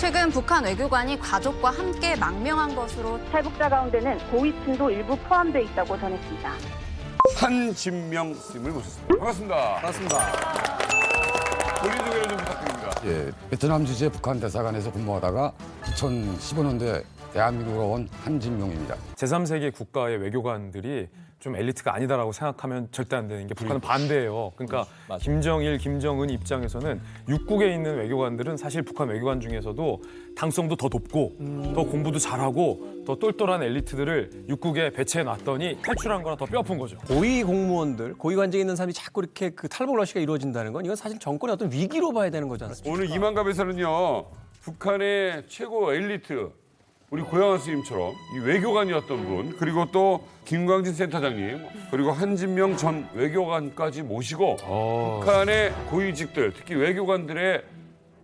최근 북한 외교관이 가족과 함께 망명한 것으로 탈북자 가운데는 고위층도 일부 포함돼 있다고 전했습니다. 한진명 스님을 모셨습니다. 반갑습니다. 반갑습니다. 본인 소개를 좀 부탁드립니다. 예, 베트남 주재 북한 대사관에서 근무하다가 2015년도에 대한민국으로 온 한진명입니다. 제3세계 국가의 외교관들이 좀 엘리트가 아니다라고 생각하면 절대 안 되는 게 북한은 반대예요. 그러니까 김정일, 김정은 입장에서는 육국에 있는 외교관들은 사실 북한 외교관 중에서도 당성도 더 높고 더 공부도 잘하고 더 똘똘한 엘리트들을 육국에 배치해 놨더니 탈출한 거랑 더 뼈아픈 거죠. 고위 공무원들, 고위 관직에 있는 사람이 자꾸 이렇게 그 탈북 러시가 이루어진다는 건 이건 사실 정권의 어떤 위기로 봐야 되는 거지 않습니까? 오늘 이만갑에서는요, 북한의 최고 엘리트, 우리 고양한 스님처럼 이 외교관이었던 분, 그리고 또 김광진 센터장님, 그리고 한진명 전 외교관까지 모시고 북한의 고위직들, 특히 외교관들의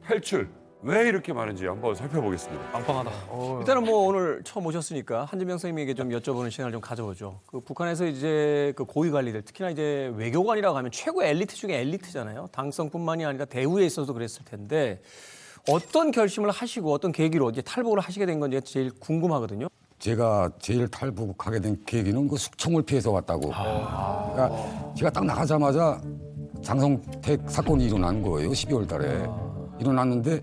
탈출, 왜 이렇게 많은지 한번 살펴보겠습니다. 빵빵하다. 일단은 뭐 오늘 처음 오셨으니까 한진명 선생님에게 좀 여쭤보는 시간을 좀 가져보죠. 그 북한에서 이제 그 고위 관리들, 특히나 이제 외교관이라고 하면 최고 엘리트 중에 엘리트잖아요. 당성뿐만이 아니라 대우에 있어서도 그랬을 텐데 어떤 결심을 하시고 어떤 계기로 이제 탈북을 하시게 된 건지 제일 궁금하거든요. 제가 제일 탈북하게 된 계기는 그 숙청을 피해서 왔다고. 그러니까 제가 딱 나가자마자 장성택 사건이 일어난 거예요. 12월 달에. 일어났는데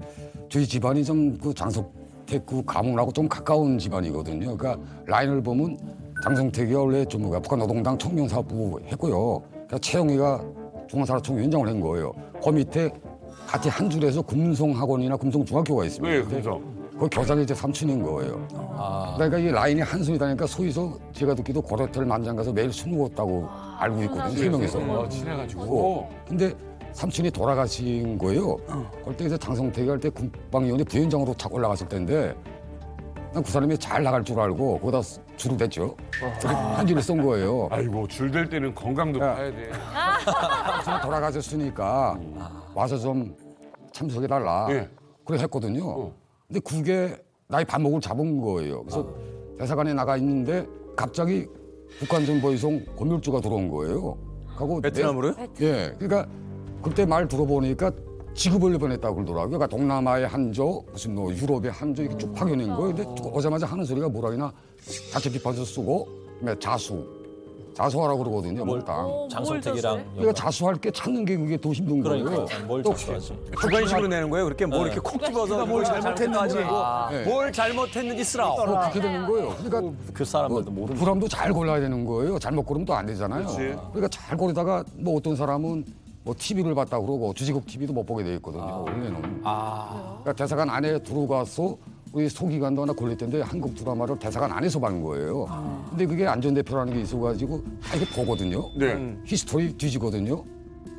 저희 집안이 좀 그 장성택 그 가문하고 좀 가까운 집안이거든요. 그러니까 라인을 보면 장성택이 원래 좀 북한 노동당 청년사업부 했고요. 그러니까 최영희가 중앙사업총위원장을 한 거예요. 그 밑에 같이 한 줄에서 금송학원이나 금송중학교가 있습니다. 왜 금성? 그 교장이 이제 삼촌인 거예요. 그러니까 이 라인이 한순이 다니까 소위서 제가 듣기도 고려텔 만장 가서 매일 술 먹었다고 알고 있거든요. 세 명이서. 친해가지고. 근데 삼촌이 돌아가신 거예요. 그때 이제 장성택이 할 때 국방위원회 부위원장으로 착 올라갔을 텐데 난 그 사람이 잘 나갈 줄 알고 거기다 줄을 댔죠. 한 줄을 쏜 거예요. 아이고, 줄 댈 때는 건강도 야. 봐야 돼. 삼촌이 돌아가셨으니까 와서 좀 참석해달라. 예. 그래 했거든요. 근데 그게 나의 발목을 잡은 거예요. 그래서 대사관에 나가 있는데 갑자기 북한 정보이송 고멸주가 들어온 거예요. 하고 베트남으로요? 예. 그러니까 그때 말 들어보니까 지급을 보냈다고 그러더라고요. 그러니까 동남아의 한조, 무슨 뭐 유럽의 한조 이렇게 쭉 파견인 거예요. 근데 오자마자 하는 소리가 뭐라기나 자체 비판서 쓰고 그다음에 자수하라고 그러거든요. 몰당. 장성택이랑 그러니까 자수할 게 찾는 게 그게 더 힘든 거예요. 그러니까 뭘 또 자수하지? 주관식으로 내는 거예요. 그렇게 뭘 이렇게 콕 집어서 뭘 잘못했는지 뭘 잘못했는지 쓰라. 그렇게 되는 거예요. 그러니까 그 사람들도 모르는 부람도 잘 골라야 되는 거예요. 잘못 고르면 또 안 되잖아요. 그러니까 잘 고르다가 뭐 어떤 사람은 뭐 TV를 봤다 그러고 주지국 TV도 못 보게 돼 있거든요. 원래는. 그러니까 대사관 안에 들어가서 우리 소기관도 하나 걸릴 텐데 한국 드라마를 대사관 안에서 본 거예요. 근데 그게 안전대표라는 게 있어가지고 다 이게 보거든요. 네. 히스토리 뒤지거든요.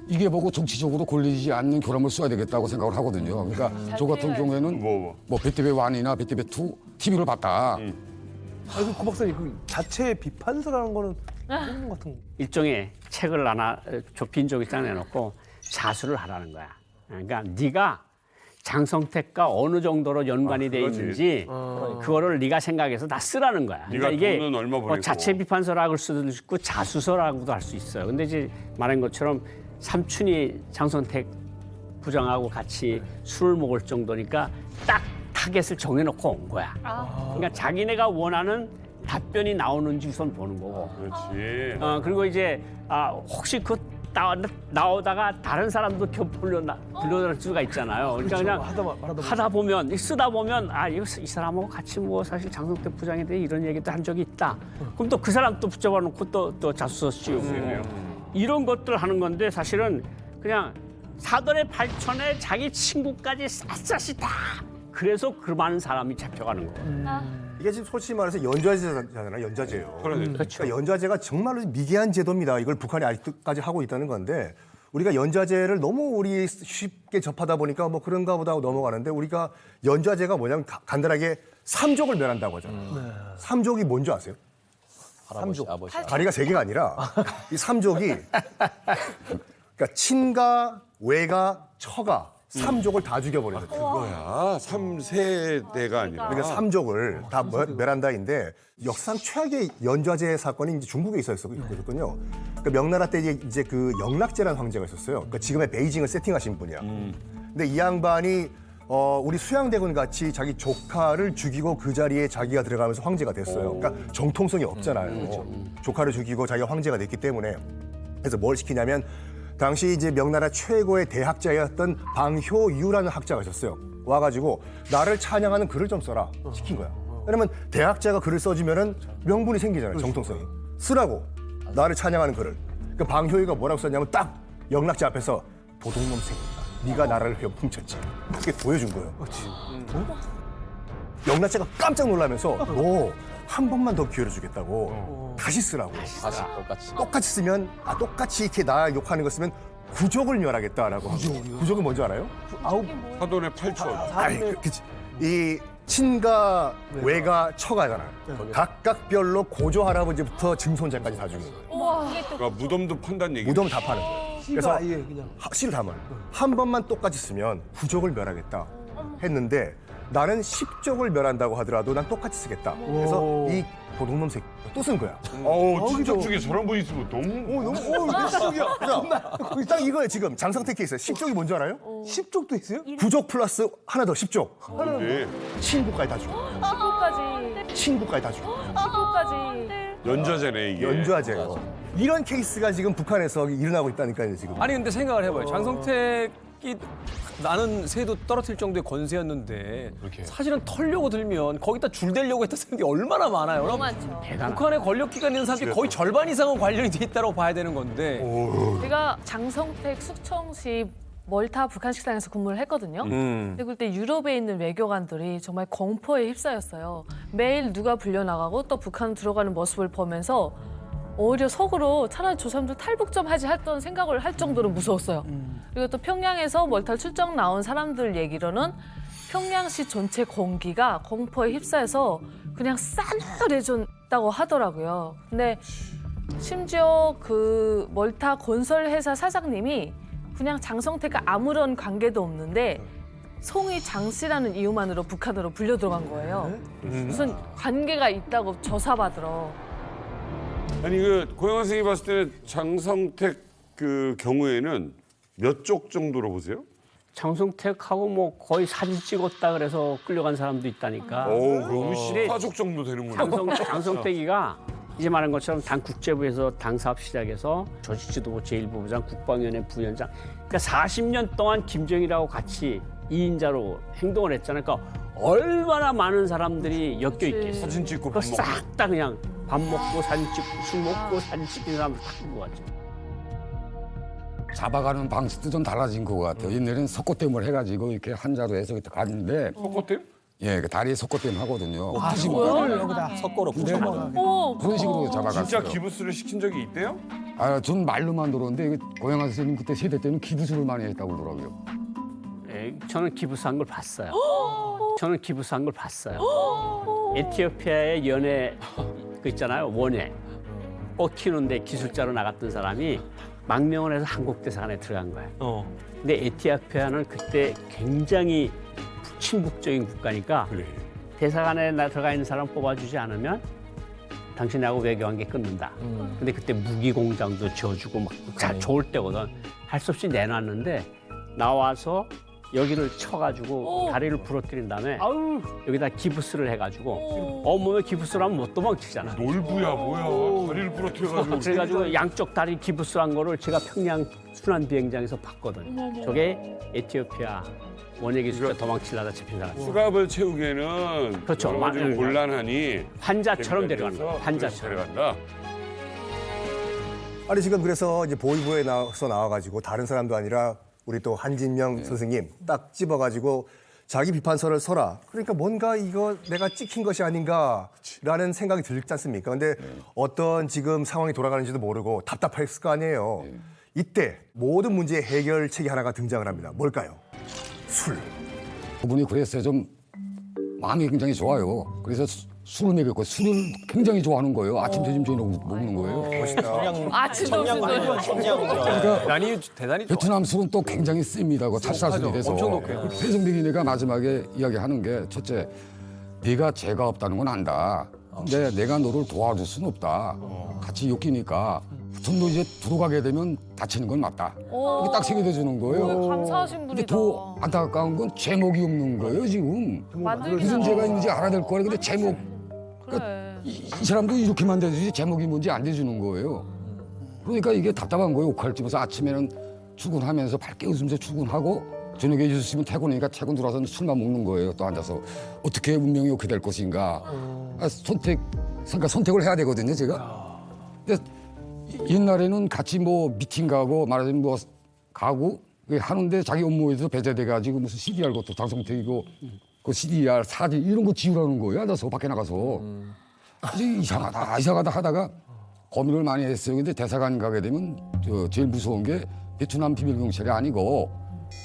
이게 보고 정치적으로 걸리지 않는 결함을 써야 되겠다고 생각을 하거든요. 그러니까 저 같은 경우에는 뭐 베티베 1이나 베티베 2 TV를 봤다. 아니, 고 박사님, 그 자체 비판서라는 거는 그런 것 같은 거. 일종의 책을 하나 좁힌 쪽에 짜내놓고 자수를 하라는 거야. 그러니까 네가 장성택과 어느 정도로 연관이 돼 있는지 그거를 네가 생각해서 다 쓰라는 거야. 네가 이게 돈은 얼마 보내고. 자체 비판서라고 할 수도 있고 자수서라고도 할 수 있어요. 근데 이제 말한 것처럼 삼촌이 장성택 부장하고 같이 술을 먹을 정도니까 딱 타겟을 정해놓고 온 거야. 그러니까 자기네가 원하는 답변이 나오는지 우선 보는 거고. 그렇지. 그리고 이제 혹시 그 나오다가 다른 사람도 불러낼 수가 있잖아요. 그러니까 그냥 하다 보면 쓰다 보면 이 사람하고 같이 뭐 사실 장성택 부장에 대해 이런 얘기도 한 적이 있다. 그럼 또 그 사람 또 붙잡아 놓고 또 자수서 씌우고 이런 것들 하는 건데 사실은 그냥 사돈의 발천에 자기 친구까지 샅샅이 다. 그래서 그 많은 사람이 잡혀가는 거예요. 이게 지금 솔직히 말해서 연좌제잖아요, 연좌제요. 그러네. 그러니까 연좌제가 정말로 미개한 제도입니다. 이걸 북한이 아직까지 하고 있다는 건데 우리가 연좌제를 너무 우리 쉽게 접하다 보니까 뭐 그런가 보다 하고 넘어가는데 우리가 연좌제가 뭐냐면 간단하게 삼족을 멸한다고 하잖아요. 삼족이 뭔지 아세요? 할아버지, 아버지. 다리가 세 개가 아니라 이 삼족이 그러니까 친가, 외가, 처가 삼족을 다 죽여버리는 거예요. 그거야. 3세대가 아니라. 그러니까 삼족을 다 멸한다인데 역사상 최악의 연좌제 사건이 이제 중국에 있었거든요. 그러니까 명나라 때 이제 그 영락제라는 황제가 있었어요. 그러니까 지금의 베이징을 세팅하신 분이야. 근데 이 양반이 우리 수양대군 같이 자기 조카를 죽이고 그 자리에 자기가 들어가면서 황제가 됐어요. 그러니까 정통성이 없잖아요. 조카를 죽이고 자기가 황제가 됐기 때문에. 그래서 뭘 시키냐면 당시 이제 명나라 최고의 대학자였던 방효유라는 학자가 있었어요. 와가지고 나를 찬양하는 글을 좀 써라 시킨 거야. 왜냐면 대학자가 글을 써주면은 명분이 생기잖아요. 정통성이. 쓰라고 나를 찬양하는 글을. 그 방효유가 뭐라고 썼냐면 딱 영락제 앞에서 도둑놈 새끼다. 네가 나라를 훔쳤지. 그렇게 보여준 거예요. 영락제가 깜짝 놀라면서 너 한 번만 더 기회를 주겠다고 다시 쓰라고. 다시 똑같이. 똑같이 쓰면 똑같이 이렇게 나 욕하는 거 쓰면 구족을 멸하겠다라고. 구족은 뭔지 알아요? 사돈의 8촌. 아니, 그치. 이 친가, 외가, 처가잖아요. 각각별로 고조 할아버지부터 증손자까지 다 죽인 거예요. 그러니까 무덤도 판단 얘기. 무덤 다 파는 거예요. 그래서 씨를 담아요. 한 번만 똑같이 쓰면 구족을 멸하겠다 했는데 나는 10족을 멸한다고 하더라도 난 똑같이 쓰겠다. 그래서 이 도둑놈 새끼 또 쓴 거야. 어우, 친척 중에 저런 분 있으면 너무. 딱 이거예요 지금 장성택 케이스. 10족이 뭔지 알아요? 10족도 있어요? 구족 플러스 하나 더 10족. 네. 친구까지 다 죽여. 친구까지 다 죽여. 연좌제네, 이게. 연좌제예요. 이런 케이스가 지금 북한에서 일어나고 있다니까요 지금. 아니 근데 생각을 해봐요. 장성택이 나는 새도 떨어뜨릴 정도의 권세였는데 사실은 털려고 들면 거기다 줄 대려고 했던 사람들이 얼마나 많아요. 너무 많죠. 북한의 권력 기관에 있는 사람들이 거의 절반 이상은 관련이 돼 있다고 봐야 되는 건데. 제가 장성택 숙청시 멀타 북한 식당에서 근무를 했거든요. 근데 그때 유럽에 있는 외교관들이 정말 공포에 휩싸였어요. 매일 누가 불려나가고 또 북한 들어가는 모습을 보면서 오히려 속으로 차라리 저 사람들 탈북 좀 하지 했던 생각을 할 정도로 무서웠어요. 그리고 또 평양에서 멀타 출장 나온 사람들 얘기로는 평양시 전체 공기가 공포에 휩싸여서 그냥 싸늘해졌다고 하더라고요. 근데 심지어 그 멀타 건설회사 사장님이 그냥 장성택과 아무런 관계도 없는데 송이 장 씨라는 이유만으로 북한으로 불려 들어간 거예요. 무슨 관계가 있다고 조사받으러. 아니, 그, 고영환 선생님이 봤을 때는 장성택 그 경우에는 몇 쪽 정도로 보세요? 장성택하고 뭐 거의 사진 찍었다 그래서 끌려간 사람도 있다니까. 오, 그럼 14족 정도 되는구나. 장성택이가 이제 말한 것처럼 당 국제부에서 당 사업 시작해서 조직지도부 제1부부장, 국방위원회 부위원장. 그러니까 40년 동안 김정일하고 같이 2인자로 행동을 했잖아요. 그러니까 얼마나 많은 사람들이 엮여 있겠어요. 사진 찍고 밥 먹고. 싹 다 그냥 밥 먹고 사진 찍고 술 먹고 사진 찍는 사람들 다쓴것 같죠. 잡아가는 방식도 좀 달라진 것 같아요. 옛날에는 석고댐을 해가지고 이렇게 한자로 해서 이렇게 갔는데 속고댐? 예, 그 다리에 석고댐 하거든요. 그걸 여기다. 석고로 근데 붙여먹는. 그런 식으로 잡아갔어요. 진짜 기부스를 시킨 적이 있대요? 아, 전 말로만 들었는데 이거 고영환 선생님 그때 세대 때는 기부술을 많이 했다고 그러더라고요. 저는 기부사한 걸 봤어요. 저는 기부사한 걸 봤어요. 에티오피아의 연애 그 있잖아요. 원예. 꽃 키우는데 기술자로 나갔던 사람이 망명을 해서 한국 대사관에 들어간 거예요. 근데 에티오피아는 그때 굉장히 친북적인 국가니까 그래. 대사관에 들어가 있는 사람 뽑아주지 않으면 당신하고 외교관계 끊는다. 근데 그때 무기 공장도 지어주고 막 잘 좋을 때거든. 할 수 없이 내놨는데 나와서 여기를 쳐가지고 다리를 부러뜨린 다음에 여기다 기부스를 해가지고 온몸에 기부스를 하면 못 도망치잖아. 놀부야, 뭐야. 다리를 부러뜨려가지고. 그래가지고 양쪽 다리 기부스한 거를 제가 평양 순환 비행장에서 봤거든. 저게 에티오피아 원예 기술자 도망치려다 잡힌 사람. 수갑을 채우기에는 그렇죠. 여러 가지로 맞아요. 곤란하니 환자처럼 데려간다. 그래서 환자처럼. 데려간다. 아니 지금 그래서 이제 보이부에 나와가지고 다른 사람도 아니라 우리 또 한진명 선생님 딱 집어가지고 자기 비판서를 써라. 그러니까 뭔가 이거 내가 찍힌 것이 아닌가라는 생각이 들지 않습니까? 근데 어떤 지금 상황이 돌아가는지도 모르고 답답했을 거 아니에요. 이때 모든 문제의 해결책이 하나가 등장을 합니다. 뭘까요? 술. 그분이 그랬어요. 좀 마음이 굉장히 좋아요. 그래서 술을 먹였고 술을 굉장히 좋아하는 거예요. 아침, 점심, 저녁 먹는 거예요. 아침 점심 저녁. 그러니까 아니 대단히 좋아. 베트남 술은 또 굉장히 셉니다. 그 찰사술이 돼서. 엄청 높아요. 배성빈이네가 마지막에 이야기하는 게 첫째, 네가 죄가 없다는 건 안다. 근데 내가 너를 도와줄 수는 없다. 같이 엮이니까 너 이제 들어가게 되면 다치는 건 맞다. 이렇게 딱 새겨주는 거예요. 감사하신 근데 분이다. 더 안타까운 건 제목이 없는 거예요 지금. 만들기 무슨 죄가 있는지 알아야 될 거예요. 근데 제목 그래. 이 사람도 이렇게만 대주지 제목이 뭔지 안 대주는 거예요. 그러니까 이게 답답한 거예요. 옥할집에서 아침에는 출근하면서 밝게 웃으면서 출근하고 저녁에 6시면 퇴근이니까 퇴근 들어와서 술만 먹는 거예요. 또 앉아서 어떻게 운명이 어떻게 될 것인가. 그러니까 선택을 해야 되거든요. 제가. 근데 옛날에는 같이 뭐 미팅 가고 말하자면 뭐 가고 하는데 자기 업무에서 배제돼 가지고 무슨 CDR 것도 장성택이고 그 CDR 사진 이런 거 지우라는 거예요. 앉아서 밖에 나가서. 이제 이상하다 하다가 고민을 많이 했어요. 근데 대사관 가게 되면 제일 무서운 게 베트남 비밀 경찰이 아니고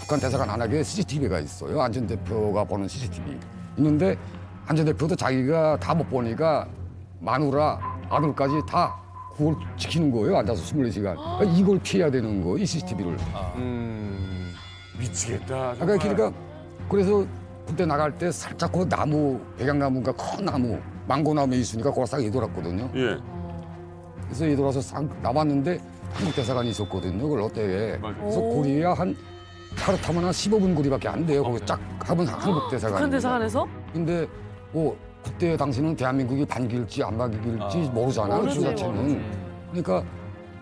북한 대사관 안하게 CCTV가 있어요. 안 전 대표가 보는 CCTV 있는데 안 전 대표도 자기가 다 못 보니까 마누라 아들까지 다 그걸 지키는 거예요. 앉아서 24시간. 이걸 피해야 되는 거예요. 이 CCTV를. 미치겠다. 그러니까 그래서 그때 나갈 때 살짝 그 나무 백양나무인가 큰 나무 망고나무에 있으니까 그걸 싹 이돌았거든요. 예. 그래서 이돌아서 싹 나왔는데 한국 대사관이 있었거든요. 그 롯데에. 그래서 거리야 한 차로 타면 한 15분 거리밖에 안 돼요. 거기 쫙 하면 한국 대사관. 북한 대사관에서? 근데 뭐 그때 당시는 대한민국이 반길지 안 반길지 모르잖아요. 그 자체는. 그러니까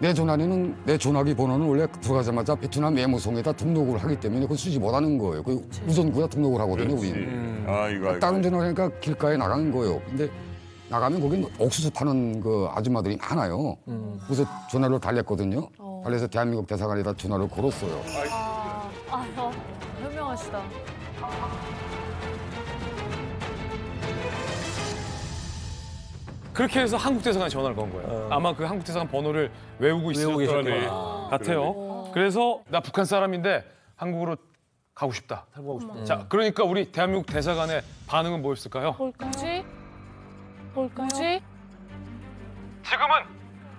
내 전화기는 내 전화기 번호는 원래 들어가자마자 베트남 메모송에다 등록을 하기 때문에 그걸 쓰지 못하는 거예요. 그 우선구에 등록을 하거든요. 우리는. 아이고. 다른 전화니까 길가에 나가는 거예요. 근데 나가면 거긴 옥수수 파는 그 아줌마들이 많아요. 그래서 전화를 달랬거든요. 달래서 대한민국 대사관에다 전화를 걸었어요. 현명하시다. 그렇게 해서 한국 대사관에 전화를 건 거예요. 아마 그 한국 대사관 번호를 외우고 있었던 계셨구나. 것 같아요. 그래서 나 북한 사람인데 한국으로 가고 싶다. 자, 그러니까 우리 대한민국 대사관의 반응은 뭐였을까요? 뭘까지? 뭘까지? 지금은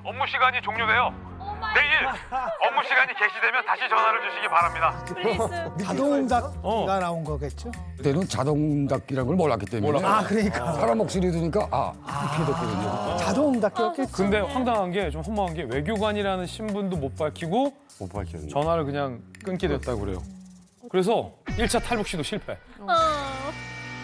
업무 시간이 종료돼요. 내일 업무 시간이 개시되면 다시 전화를 주시기 바랍니다. 자동응답기가 나온 거겠죠? 그때는 자동응답기라는 걸 몰랐기 때문에 그러니까. 사람 목소리 들으니까 이렇게 됐거든요. 자동응답기였겠지. 근데 황당한 게 좀 허무한 게 외교관이라는 신분도 못 밝히고 못 밝혔네. 전화를 그냥 끊게 됐다고 그래요. 그래서 1차 탈북 시도 실패.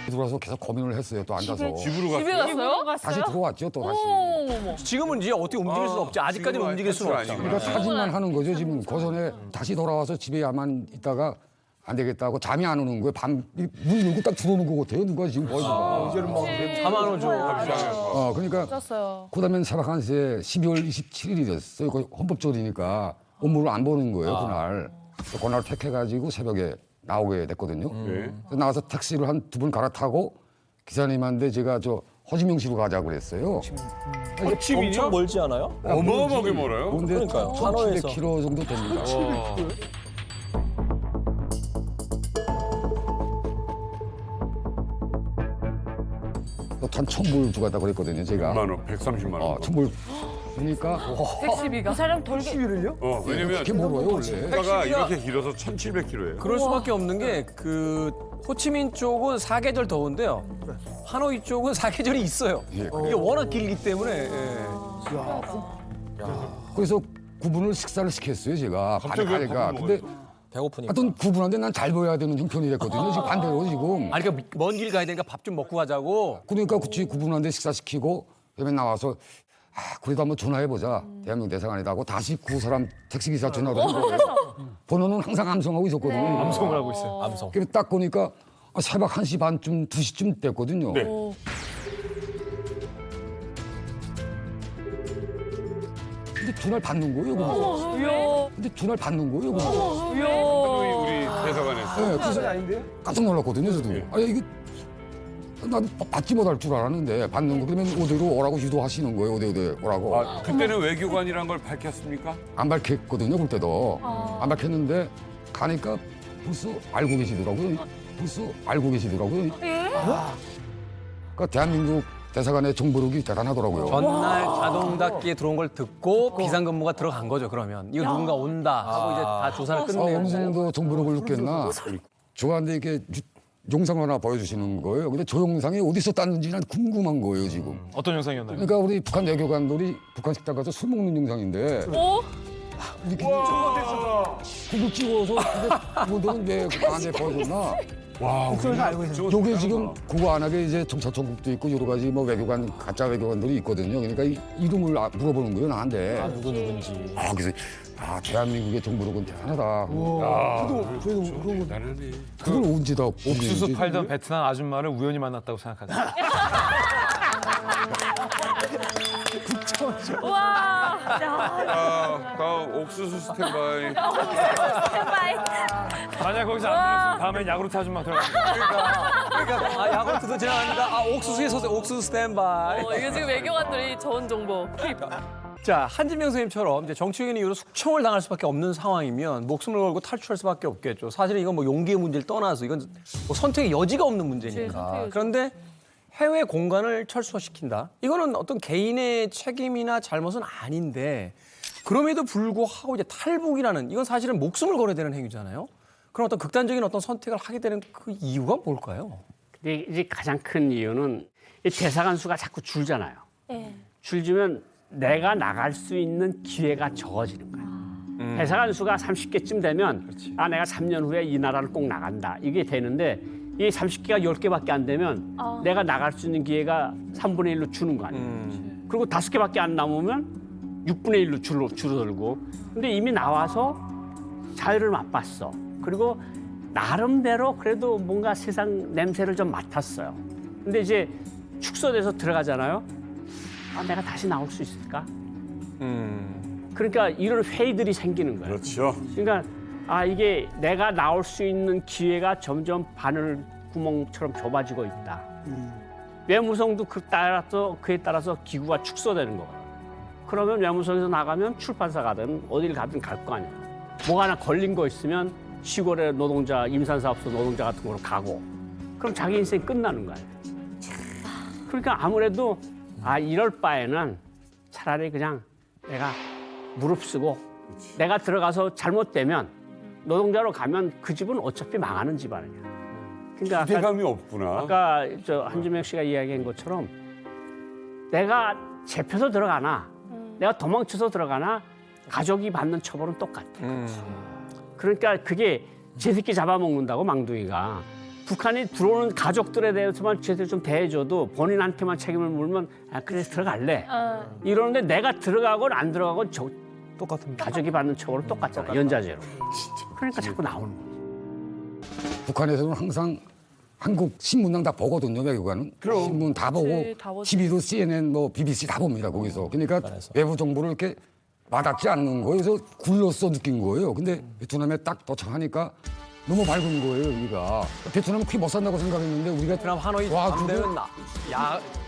들어와서 계속 고민을 했어요. 또 앉아서. 집으로 갔어요. 집에 갔어요? 다시 들어왔죠. 또 다시. 어머머머. 지금은 이제 어떻게 움직일 수는 없지. 아직까지는 지금은 움직일 수는 없죠. 아니구나. 그러니까 사진만 하는 거죠. 지금 고전에 다시 돌아와서 집에야만 있다가 안 되겠다고 잠이 안 오는 거예요. 문 열고 딱 들어오는 것 같아요. 누가 지금 거의 누가. 이제는 뭐 잠 안 오죠. 그러니까 졌어요. 그다음에 새벽 1시에 12월 27일이 됐어요. 그 헌법절이니까 업무를 안 보는 거예요. 그날. 그날 택해가지고 새벽에 나오게 됐거든요. 네. 그래서 나가서 택시를 한 2번 갈아타고 기사님한테 제가 호지명시로 가자고 그랬어요. 엄청 멀지 않아요? 어마어마하게 멀어요. 근데 그러니까요. 하노이에서. 1700km 정도 됩니다. 한 1000불 주겠다고 그랬거든요, 제가. 100만 원, 130만 원. 1000불 주니까 택시비가. 그 사람 돌게. 시위를요? 왜냐면 그게 멀어요, 원래. 국가가 이렇게 길어서 1,700km예요. 그럴 수밖에 없는 게 그 호치민 쪽은 사계절 더운데요. 하노이 쪽은 사계절이 있어요. 예. 이게 워낙 길기 때문에. 예. 그래서 구분을 식사를 시켰어요, 제가. 갑자기 왜 가니까. 밥을 근데 배고프니까. 하여튼 구분하는데 난 잘 보여야 되는 형편이 됐거든요. 지금 반대로 지금. 아니 그러니까 먼 길 가야 되니까 밥 좀 먹고 가자고. 그러니까 그치 구분하는데 식사시키고 그다음에 나와서 그래도 한번 전화해보자. 대한민국 대사관이다 하고 다시 그 사람 택시기사 전화를 한 거예요. 번호는 항상 암송하고 있었거든요. 암송을 하고 있어요. 암성. 그래서 딱 보니까 새벽 1시 반쯤 2시쯤 됐거든요. 네. 근데 전화를 받는 거예요. 그래서. 근데 전화를 받는 거예요. 그래서. 우리 대사관에서. 네, 그래서 깜짝 놀랐거든요. 저도. 이게 난 받지 못할 줄 알았는데 받는 거 그러면 어디로 오라고 유도하시는 거예요. 어디 오라고. 그때는 외교관이란 걸 밝혔습니까? 안 밝혔거든요. 그때도. 안 밝혔는데 가니까 벌써 알고 계시더라고요. 벌써 알고 계시더라고요. 그러니까 대한민국 대사관의 정보력이 대단하더라고요. 전날 자동응답기에 들어온 걸 듣고 비상근무가 들어간 거죠. 그러면 이거 누군가 온다 하고 이제 다 조사를 어느 끝내고. 정도 정보력을 느꼈나. 좋아하는데 이게 영상을 하나 보여주시는 거예요. 근데 저 영상이 어디서 땄는지 난 궁금한 거예요 지금. 어떤 영상이었나요? 그러니까 우리 북한 외교관들이 북한 식당 가서 술 먹는 영상인데 오? 그거 찍어서 그거는 왜 안에 보여줬나? 와, 목소리가 알고 있어요. 요게 지금 그거 안 하게 이제 정착정국도 있고 여러 가지 뭐 외교관 가짜 외교관들이 있거든요. 그러니까 이름을 물어보는 거예요 나한테. 누구 누군지. 그래서 대한민국의 정보력은 대단하다. 대단하네. 그걸 언제 다 옥수수 팔던 베트남 아줌마를 우연히 만났다고 생각하죠. 와. 다음 옥수수 스탠바이. 만약 거기서 안 들렸으면 다음엔 야구르트 아줌마 들어가. 그러니까 야구르트도 지나갑니다. 옥수수의 소재 옥수수 스탠바이. 이게 지금 외교관들이 좋은 정보 킵. 자, 한진명 선생님처럼 이제 정치적인 이유로 숙청을 당할 수밖에 없는 상황이면 목숨을 걸고 탈출할 수밖에 없겠죠. 사실은 이건 뭐 용기의 문제를 떠나서 이건 뭐 선택의 여지가 없는 문제니까. 그런데 해외 공간을 철수시킨다. 이거는 어떤 개인의 책임이나 잘못은 아닌데 그럼에도 불구하고 이제 탈북이라는 이건 사실은 목숨을 걸어야 되는 행위잖아요. 그럼 어떤 극단적인 어떤 선택을 하게 되는 그 이유가 뭘까요? 근데 이제 가장 큰 이유는 이 대사관 수가 자꾸 줄잖아요. 네. 줄지면 내가 나갈 수 있는 기회가 적어지는 거야. 대사관 수가 30개쯤 되면 내가 3년 후에 이 나라를 꼭 나간다. 이게 되는데 이 30개가 10개밖에 안 되면 내가 나갈 수 있는 기회가 3분의 1로 주는 거 아니에요. 그리고 5개밖에 안 남으면 6분의 1로 줄어들고. 근데 이미 나와서 자유를 맛봤어. 그리고 나름대로 그래도 뭔가 세상 냄새를 좀 맡았어요. 근데 이제 축소돼서 들어가잖아요. 내가 다시 나올 수 있을까? 그러니까 이런 회의들이 생기는 거예요. 그렇죠. 그러니까 이게 내가 나올 수 있는 기회가 점점 바늘 구멍처럼 좁아지고 있다. 외무성도 그에 따라서 기구가 축소되는 거예요. 그러면 외무성에서 나가면 출판사 가든 어딜 가든 갈 거 아니야. 뭐가 하나 걸린 거 있으면 시골의 노동자, 임산사업소 노동자 같은 거로 가고 그럼 자기 인생 끝나는 거예요. 그러니까 아무래도 이럴 바에는 차라리 그냥 내가 무릅쓰고 내가 들어가서 잘못되면 노동자로 가면 그 집은 어차피 망하는 집안이야. 그러니까 기대감이 없구나. 아까 한지명 씨가 이야기한 것처럼 내가 잡혀서 들어가나 내가 도망쳐서 들어가나 가족이 받는 처벌은 똑같아. 그러니까 그게 제 새끼 잡아먹는다고 망둥이가 북한이 들어오는 가족들에 대해서만 제대로 좀 대해줘도 본인한테만 책임을 물면 그래서 들어갈래. 이러는데 내가 들어가건 안 들어가건 똑같은 가족이 받는 처벌은 똑같잖아. 연좌제로. 그러니까 자꾸 나오는 거지. 북한에서는 항상 한국 신문당 다 보거든요, 외교관은. 신문 다 보고 다 보죠. TV도 CNN, 뭐 BBC 다 봅니다, 거기서. 그러니까 외부 정보를 이렇게 와닿지 않는 거예요. 그래서 굴러서 느낀 거예요. 근데 베트남에 딱 도착하니까 너무 밝은 거예요, 여기가. 베트남은 크게 못 산다고 생각했는데 우리가 베트남 하노이 밤되면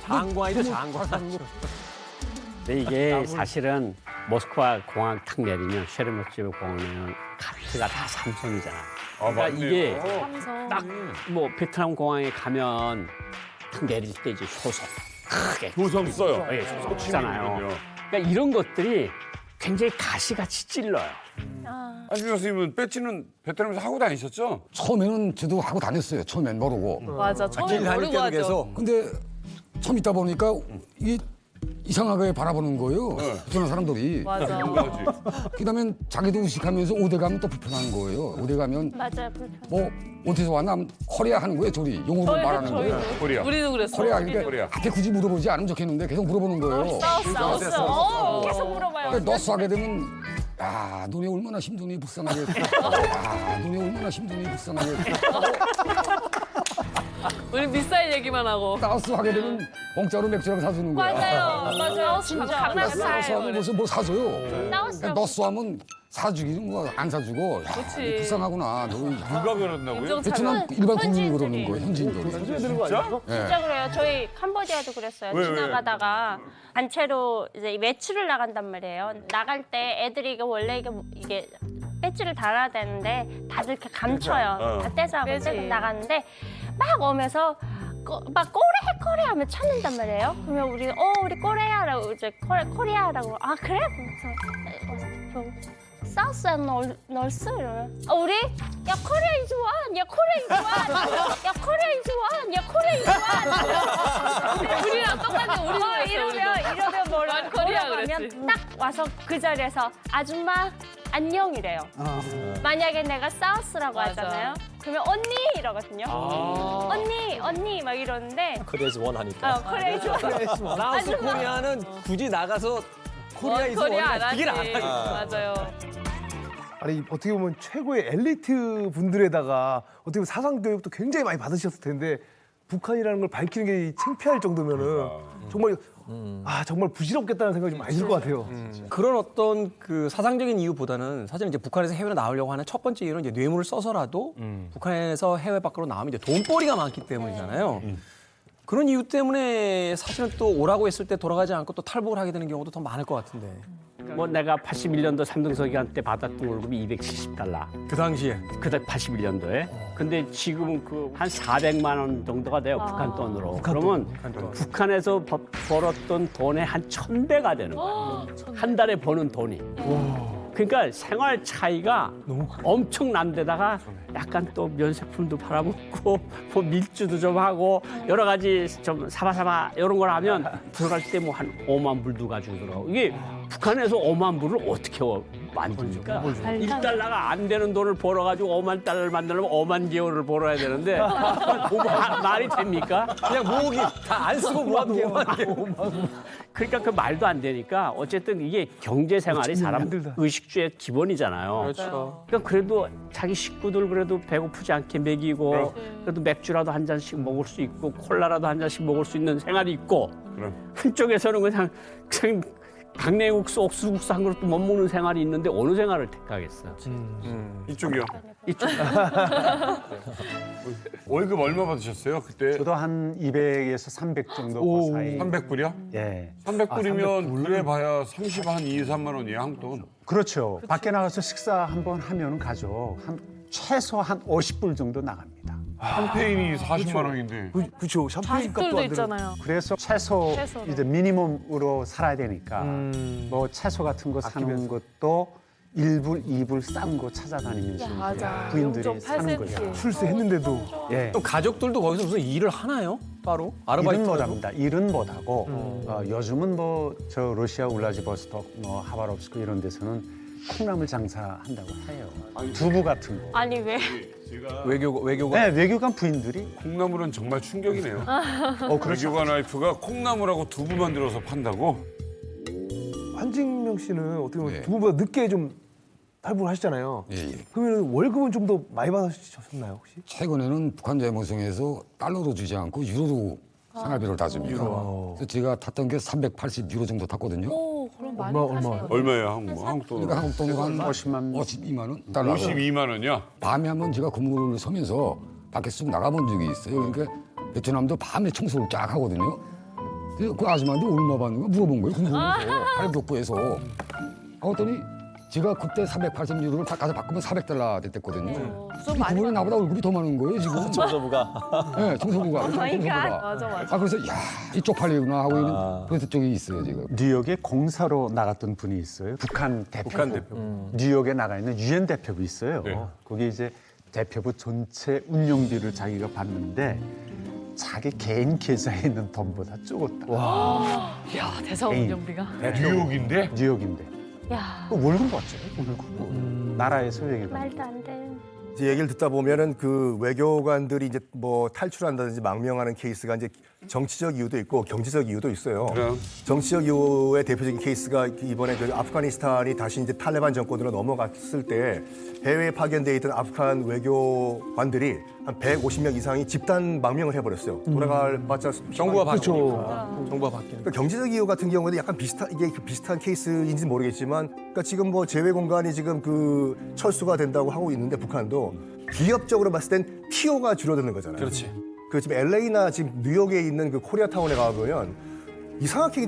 장관이죠, 장관. 근데 이게 사실은 모스크바 공항 탁 내리면 쉐르메티브 공항에는 카트가 다 삼성이잖아. 그러니까 이게 삼성. 딱 뭐 베트남 공항에 가면 탁 내릴 때 이제 효성 크게 효성 써요. 예, 효성 쓰잖아요. 그러니까 이런 것들이 굉장히 가시같이 찔러요. 한지명 선생님은 배지는 베트남에서 하고 다니셨죠? 처음에는 저도 하고 다녔어요. 처음엔 모르고. 맞아. 처음에 모르고 하죠. 근데 처음 있다 보니까 이게 이상하게 바라보는 거예요. 베트남 사람들이. 맞아. 그다음에 자기도 의식하면서 오대 가면 또 불편한 거예요. 오대 가면 맞아요, 불편. 뭐 어디서 왔나 하면 코리아 하는 거예요, 둘이. 영어로 말하는 거예요. 코리아. 우리도 그랬어. 코리아 그러니까 코리아. 앞에 굳이 물어보지 않으면 좋겠는데 계속 물어보는 거예요. 싸웠어. 계속 물어봐요. 그러니까 너스 하게 되면 너네 얼마나 힘드니 불쌍하게. 너네 얼마나 힘드니 불쌍하게. 우리 미사일 얘기만 하고. 너스 하게 되면 공짜로 맥주랑 사주는 거야. 맞아요. 진짜 너스 장난스타일. 하면 무슨 뭐 사줘요. 싸웠어. 그러니까 너스 하면 사주기는 거 안 사주고. 야, 그치. 너 불쌍하구나. 너 누가 그런다고요? 인정 베트남 일반 국민이 그러는 거예요, 현지인들이. 진짜? 진짜 그래요. 저희 캄보디아도 그랬어요. 왜? 지나가다가 단체로 이제 외출을 나간단 말이에요. 나갈 때 애들이 이게 원래 이게 배지를 달아야 되는데 다들 이렇게 감춰요. 다 떼자고 떼고 나가는데 막 오면서 막 꼬레 하면 찾는단 말이에요. 그러면 우리 꼬레야라고 이제 코리아라고 그래? 그래서 싸웠어요, 널스 이러면 우리 야 코리아 좋아 야 코리아 야 코리아 우리랑 똑같은 이러면 뭐라 코리아 하면 그랬지. 딱 와서 그 자리에서 아줌마 안녕이래요. 만약에 내가 사우스라고 맞아. 하잖아요. 그러면 언니 이러거든요. 언니 막 이러는데 코리아즈 원 하니까. 코리아에서 라오스 코리아는 굳이 나가서 코리아에서 코리아 안 원을 하지. 안 하죠. 맞아요. 아니 어떻게 보면 최고의 엘리트 분들에다가 어떻게 보면 사상 교육도 굉장히 많이 받으셨을 텐데 북한이라는 걸 밝히는 게 창피할 정도면은 정말 정말 부질없겠다는 생각이 좀 많이 들 것 같아요. 그런 어떤 그 사상적인 이유보다는 사실 이제 북한에서 해외로 나오려고 하는 첫 번째 이유는 이제 뇌물을 써서라도 북한에서 해외 밖으로 나오면 이제 돈벌이가 많기 때문이잖아요. 그런 이유 때문에 사실은 또 오라고 했을 때 돌아가지 않고 또 탈북을 하게 되는 경우도 더 많을 것 같은데. 뭐 내가 81년도 삼등서기관 때 받았던 월급이 $270. 그 당시에. 그때 81년도에. 근데 지금은 그 한 400만 원 정도가 돼요. 북한 돈으로. 그러면 북한에서 벌었던 돈의 한 1000배가 되는 거예요. 한 달에 버는 돈이. 그러니까 생활 차이가 엄청 난데다가 약간 또 면세품도 팔아먹고 뭐 밀주도 좀 하고 여러 가지 좀 사바사바 이런 걸 하면 들어갈 때 뭐 한 5만 불도 가지고 들어가고 이게 북한에서 5만 불을 어떻게 만듭니까? 1달러가 안 되는 돈을 벌어가지고 5만 달러를 만들려면 5만 개월을 벌어야 되는데 말이 됩니까? 그냥 모으기 다 안 쓰고 모아도 5만 개. 그러니까 그 말도 안 되니까 어쨌든 이게 경제 생활이 사람 의식주의 기본이잖아요. 그렇죠. 그러니까 그래도 자기 식구들 그래도 배고프지 않게 먹이고 그래도 맥주라도 한 잔씩 먹을 수 있고 콜라라도 한 잔씩 먹을 수 있는 생활이 있고 한쪽에서는 그냥 강냉국수, 옥수수국수 한 그릇도 못 먹는 생활이 있는데 어느 생활을 택하겠어? 이쪽이요. 이쪽. 월급 얼마 받으셨어요 그때? 저도 한 200에서 300 정도 그 사이. 300불이요? 예. 300불이면 그래 봐야 30한 2, 3만 원이에요 한돈. 그렇죠. 밖에 나가서 식사 한번 하면 가죠. 최소 한 50불 정도 나갑니다. 샴페인이 40만 원인데. 그렇죠. 샴페인 값도 자식들도 안 되는. 있잖아요. 그래서 채소 채소로. 이제 미니멈으로 살아야 되니까 뭐 채소 같은 거 사는 것도 1불, 2불 싼 거 찾아다니면서 이제 맞아. 부인들이 사는 거죠. 0.8cm. 출세했는데도 예. 또 가족들도 거기서 무슨 일을 하나요? 따로? 일은 아르바이트 못합니다. 일은 못하고 요즘은 뭐 저 러시아 울라지버스톡, 뭐 하바롭스크 이런 데서는 콩나물 장사한다고 해요. 두부 같은 거. 아니 왜? 외교가 네, 외교관 부인들이 콩나물은 정말 충격이네요. 외교관 와이프가 콩나물하고 두부 만들어서 판다고? 한진명 씨는 어떻게 보면 네. 두 분보다 늦게 좀 탈북을 하시잖아요. 예. 그러면 월급은 좀 더 많이 받으셨나요 혹시? 최근에는 북한 재무성에서 달러로 주지 않고 유로로 생활비를 다 줍니다. 그래서 제가 탔던 게 380 유로 정도 탔거든요. 오, 그럼 많이 타시네요. 얼마예요 한국 돈으로? 그러니까 한국 돈으로 한 52만 원 달러. 52만 원이요? 밤에 한번 제가 근무를 서면서 밖에 쑥 나가본 적이 있어요. 그러니까 베트남도 밤에 청소를 쫙 하거든요. 그래서 그 아줌마한테 얼마 받는가 물어본 거예요. 궁금해서 할복부에서. 그랬더니 제가 그때 380유로를 가서 바꾸면 400달러 됐댔거든요. 좀 많이 그분이 나보다 월급이 더 많은 거예요 지금. 정서부가. 네, 청소부가. 맞아. 그래서 야 이쪽 팔리구나 하고 있는 그런 쪽이 있어요 지금. 뉴욕에 공사로 나갔던 분이 있어요. 북한 대표부. 뉴욕에 나가 있는 유엔 대표부 있어요. 네. 거기 이제 대표부 전체 운영비를 자기가 받는데 자기 개인 계좌에 있는 돈보다 적었다. 야, 대사 운영비가. 뉴욕인데? 뉴욕인데. 야 그 월급 받죠. 월급. 나라에서 외교관. 말도 안 돼. 이제 얘기를 듣다 보면은 그 외교관들이 이제 뭐 탈출한다든지 망명하는 케이스가 이제 정치적 이유도 있고 경제적 이유도 있어요. 그럼. 정치적 이유의 대표적인 케이스가 이번에 그 아프가니스탄이 다시 이제 탈레반 정권으로 넘어갔을 때 해외에 파견돼 있던 아프간 외교관들이 한 150명 이상이 집단 망명을 해버렸어요. 돌아갈 맞자 정부가 그렇죠. 바뀌니까. 정부가 바뀌니까. 그러니까 경제적 이유 같은 경우에도 약간 비슷한 케이스인지 모르겠지만, 그러니까 지금 뭐 제외 공간이 지금 그 철수가 된다고 하고 있는데 북한도 기업적으로 봤을 땐 TO가 줄어드는 거잖아요. 그렇지. 그 지금 LA나 지금 뉴욕에 있는 그 코리아타운에 가보면 이상하게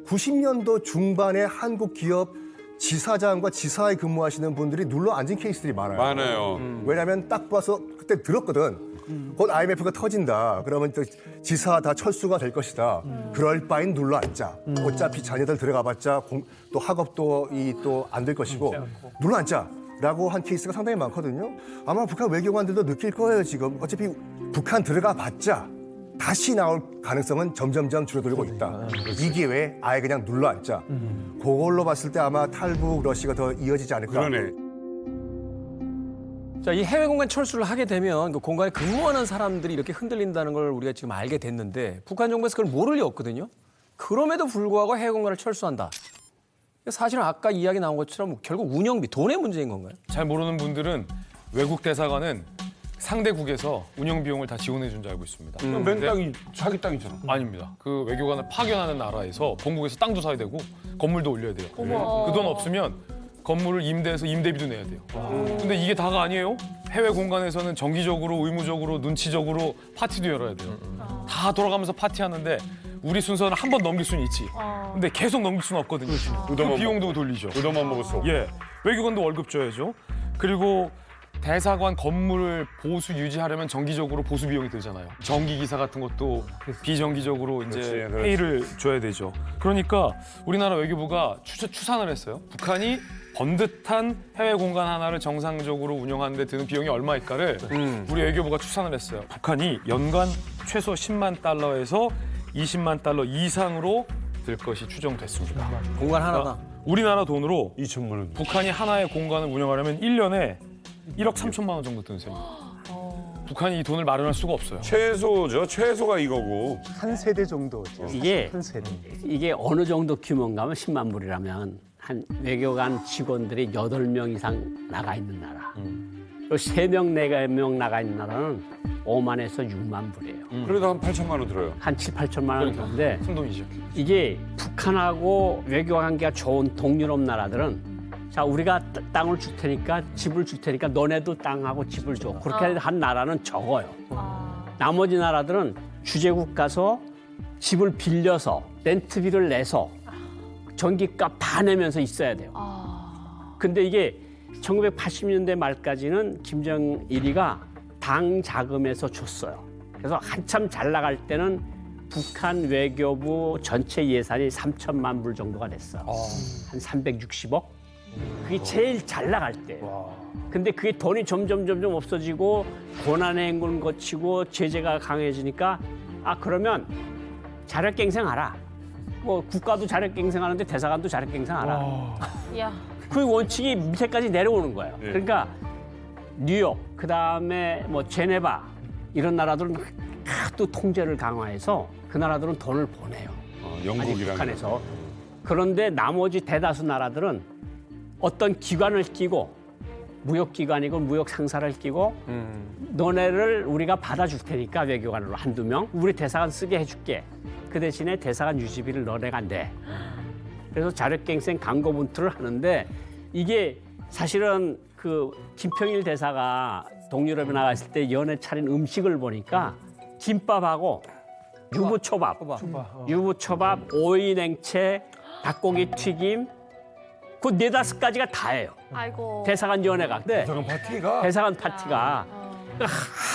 90년도 중반에 한국 기업 지사장과 지사에 근무하시는 분들이 눌러 앉은 케이스들이 많아요. 많아요. 왜냐하면 딱 봐서 그때 들었거든. 곧 IMF가 터진다. 그러면 또 지사 다 철수가 될 것이다. 그럴 바엔 눌러 앉자. 어차피 자녀들 들어가봤자 또 학업도 또 안 될 것이고 눌러 앉자. 라고 한 케이스가 상당히 많거든요. 아마 북한 외교관들도 느낄 거예요, 지금. 어차피 북한 들어가 봤자 다시 나올 가능성은 점점점 줄어들고 있다. 이 기회에 아예 그냥 눌러앉자. 그걸로 봤을 때 아마 탈북 러시가 더 이어지지 않을까. 그러네. 자, 이 해외 공간 철수를 하게 되면 그 공간에 근무하는 사람들이 이렇게 흔들린다는 걸 우리가 지금 알게 됐는데 북한 정부에서 그걸 모를 리 없거든요. 그럼에도 불구하고 해외 공간을 철수한다. 사실은 아까 이야기 나온 것처럼 결국 운영비, 돈의 문제인 건가요? 잘 모르는 분들은 외국 대사관은 상대국에서 운영 비용을 다 지원해 준 줄 알고 있습니다. 맨 땅이 자기 땅이잖아. 아닙니다. 그 외교관을 파견하는 나라에서 본국에서 땅도 사야 되고 건물도 올려야 돼요. 그 돈 없으면 건물을 임대해서 임대비도 내야 돼요. 근데 이게 다가 아니에요. 해외 공간에서는 정기적으로 의무적으로 눈치적으로 파티도 열어야 돼요. 다 돌아가면서 파티하는데 우리 순서는 한 번 넘길 수는 있지. 근데 계속 넘길 수는 없거든요. 그 비용도 돌리죠. 그동안 먹을 수 없고. 예, 외교관도 월급 줘야죠. 그리고 대사관 건물을 보수 유지하려면 정기적으로 보수 비용이 들잖아요. 정기 기사 같은 것도 비정기적으로 이제 그렇지. 페이를 줘야 되죠. 그러니까 우리나라 외교부가 추산을 했어요. 북한이 번듯한 해외 공간 하나를 정상적으로 운영하는 데 드는 비용이 얼마일까를 우리 외교부가 추산을 했어요. 북한이 연간 최소 10만 달러에서 20만 달러 이상으로 들 것이 추정됐습니다. 공간 하나다. 그러니까 우리나라 돈으로 2천만 원. 북한이 하나의 공간을 운영하려면 1년에 1억 3천만 원 정도 드는 셈입니다. 북한이 이 돈을 마련할 수가 없어요. 최소죠. 최소가 이거고. 한 세대 정도죠. 이게 한 세대. 이게 어느 정도 규모인가 하면 10만 불이라면 한 외교관 직원들이 8명 이상 나가 있는 나라. 또 3명, 4명 나가 있는 나라는 5만에서 6만 불이에요. 그래도 한 8천만 원 들어요. 한 7, 8천만 원 정도인데 큰 돈이죠. 이게 북한하고 외교 관계가 좋은 동유럽 나라들은 자 우리가 땅을 줄 테니까 집을 줄 테니까 너네도 땅하고 집을 줘. 그렇게 한 나라는 적어요. 나머지 나라들은 주재국 가서 집을 빌려서 렌트비를 내서 전기값 다 내면서 있어야 돼요. 근데 이게 1980년대 말까지는 김정일이가 당 자금에서 줬어요. 그래서 한참 잘 나갈 때는 북한 외교부 전체 예산이 3천만 불 정도가 됐어요. 한 360억? 그게 제일 잘 나갈 때예요. 근데 그게 돈이 점점 없어지고 고난의 행군 거치고 제재가 강해지니까 아 그러면 자력갱생하라. 뭐 국가도 자력갱생하는데 대사관도 자력갱생하라. 야. 그 원칙이 밑에까지 내려오는 거예요. 네. 그러니까 뉴욕, 그다음에 뭐 제네바 이런 나라들은 하도 통제를 강화해서 그 나라들은 돈을 보내요. 아니, 영국이랑. 북한에서. 그런데 나머지 대다수 나라들은 어떤 기관을 끼고 무역기관이고 무역 상사를 끼고 너네를 우리가 받아줄 테니까 외교관으로 한두 명 우리 대사관 쓰게 해줄게. 그 대신에 대사관 유지비를 너네가 내. 그래서 자력갱생 강거분투를 하는데 이게 사실은 그 김평일 대사가 동유럽에 나갔을 때 연애 차린 음식을 보니까 김밥하고 유부초밥, 오이 냉채, 닭고기 튀김 그 4-5가지가 다예요. 아이고. 대사관 연애가. 근데 대사관 파티가. 대사관 파티가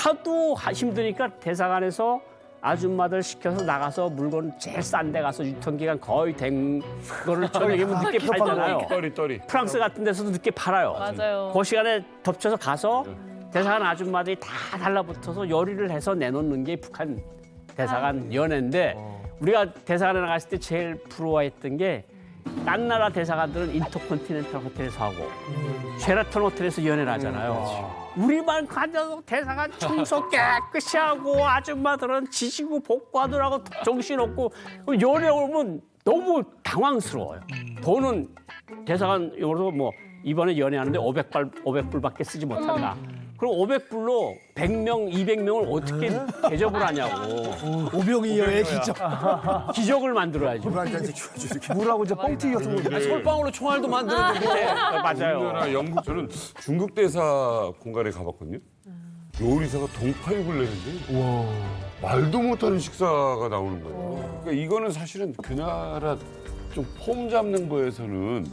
하도 힘드니까 대사관에서 아줌마들 시켜서 나가서 물건 제일 싼 데 가서 유통기간 거의 된 거를 저녁이면 늦게 팔잖아요. 떨이. 프랑스 같은 데서도 늦게 팔아요. 맞아요. 그 시간에 덮쳐서 가서 대사관 아줌마들이 다 달라붙어서 요리를 해서 내놓는 게 북한 대사관 연애인데 우리가 대사관에 나갔을 때 제일 부러워했던 게 딴 나라 대사관들은 인터컨티넨탈 호텔에서 하고 쉐라톤 호텔에서 연애를 하잖아요. 우리만 가서 대사관 청소 깨끗이 하고 아줌마들은 지지고 복과들하고 정신없고 연애 오면 너무 당황스러워요. 돈은 대사관용으로 뭐 이번에 연애하는데 500불밖에 쓰지 못한다. 그럼 500불로 100명, 200명을 어떻게 대접을 하냐고. 오병이어의 기적. 기적을 만들어야죠. 물 한 잔씩 줘주지. 물하고 이제 뻥튀기 같은 거. 솔방울로 총알도 만드는데 맞아요. 우리나라 영국 저는 중국 대사 공간에 가봤거든요. 요리사가 동파육을 내는데 말도 못하는 식사가 나오는 거예요. 그러니까 이거는 사실은 그 나라 좀 폼 잡는 거에서는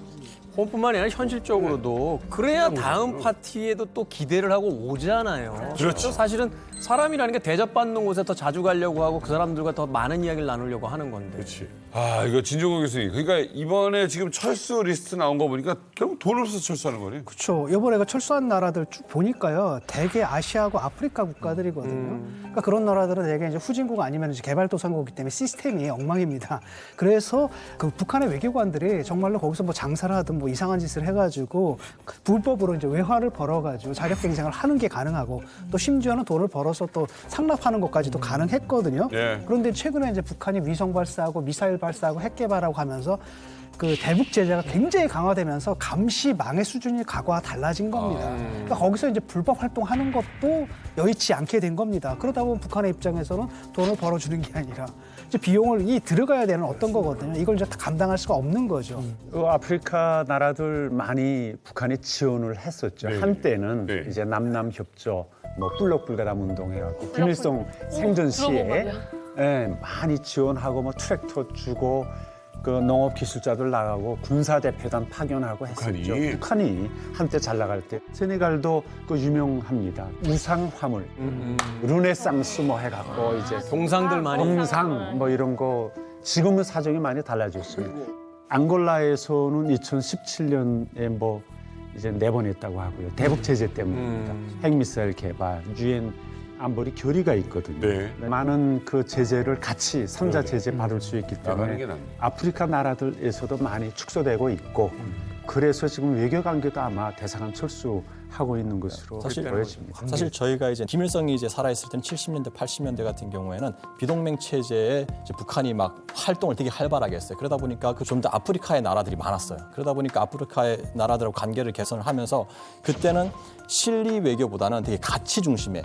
홈뿐만이 아니라 현실적으로도 그래야 다음 파티에도 또 기대를 하고 오잖아요. 그렇죠. 사실은 사람이라는 게 대접받는 곳에 더 자주 가려고 하고 그 사람들과 더 많은 이야기를 나누려고 하는 건데. 그렇지. 아, 이거 진종호 교수님. 그러니까 이번에 지금 철수 리스트 나온 거 보니까 결국 돈 없어서 철수하는 거네. 그렇죠. 이번에 그 철수한 나라들 쭉 보니까요. 대개 아시아하고 아프리카 국가들이거든요. 그러니까 그런 나라들은 대개 이제 후진국 아니면 이제 개발도상국이기 때문에 시스템이 엉망입니다. 그래서 그 북한의 외교관들이 정말로 거기서 뭐 장사를 하든 뭐 이상한 짓을 해가지고 불법으로 이제 외화를 벌어가지고 자력 경쟁을 하는 게 가능하고 또 심지어는 돈을 벌어서 또 상납하는 것까지도 가능했거든요. 예. 그런데 최근에 이제 북한이 위성 발사하고 미사일 발사하고 핵 개발하고 하면서 그 대북 제재가 굉장히 강화되면서 감시 망의 수준이 과거와 달라진 겁니다. 그러니까 거기서 이제 불법 활동하는 것도 여의치 않게 된 겁니다. 그러다 보면 북한의 입장에서는 돈을 벌어주는 게 아니라 이제 비용을 들어가야 되는 어떤 거거든요. 이걸 이제 감당할 수가 없는 거죠. 아프리카 나라들 많이 북한에 지원을 했었죠. 네. 한때는 네. 이제 남남협조, 뭐 불록불가담 운동해갖고 김일성 생전 시에 예, 많이 지원하고 뭐 트랙터 주고 그 농업 기술자들 나가고 군사 대표단 파견하고 했었죠. 북한이 한때 잘 나갈 때 세네갈도 그 유명합니다. 우상 화물, 르네상스 뭐 해갖고 이제 동상들 많이 동상 뭐 이런 거 지금은 사정이 많이 달라졌습니다. 앙골라에서는 2017년에 뭐 이제 내보냈다고 하고요. 대북 제재 때문입니다. 핵미사일 개발, 유엔 안보리 결의가 있거든요. 네. 많은 그 제재를 같이 삼자 제재 받을 수 있기 나가는 게 때문에 낫네. 아프리카 나라들에서도 많이 축소되고 있고 그래서 지금 외교 관계도 아마 대사관 철수하고 있는 것으로 보여집니다. 사실 저희가 이제 김일성이 이제 살아있을 때는 70년대, 80년대 같은 경우에는 비동맹 체제에 이제 북한이 막 활동을 되게 활발하게 했어요. 그러다 보니까 그 좀 더 아프리카의 나라들이 많았어요. 그러다 보니까 아프리카의 나라들하고 관계를 개선을 하면서 그때는 실리 외교보다는 되게 가치 중심의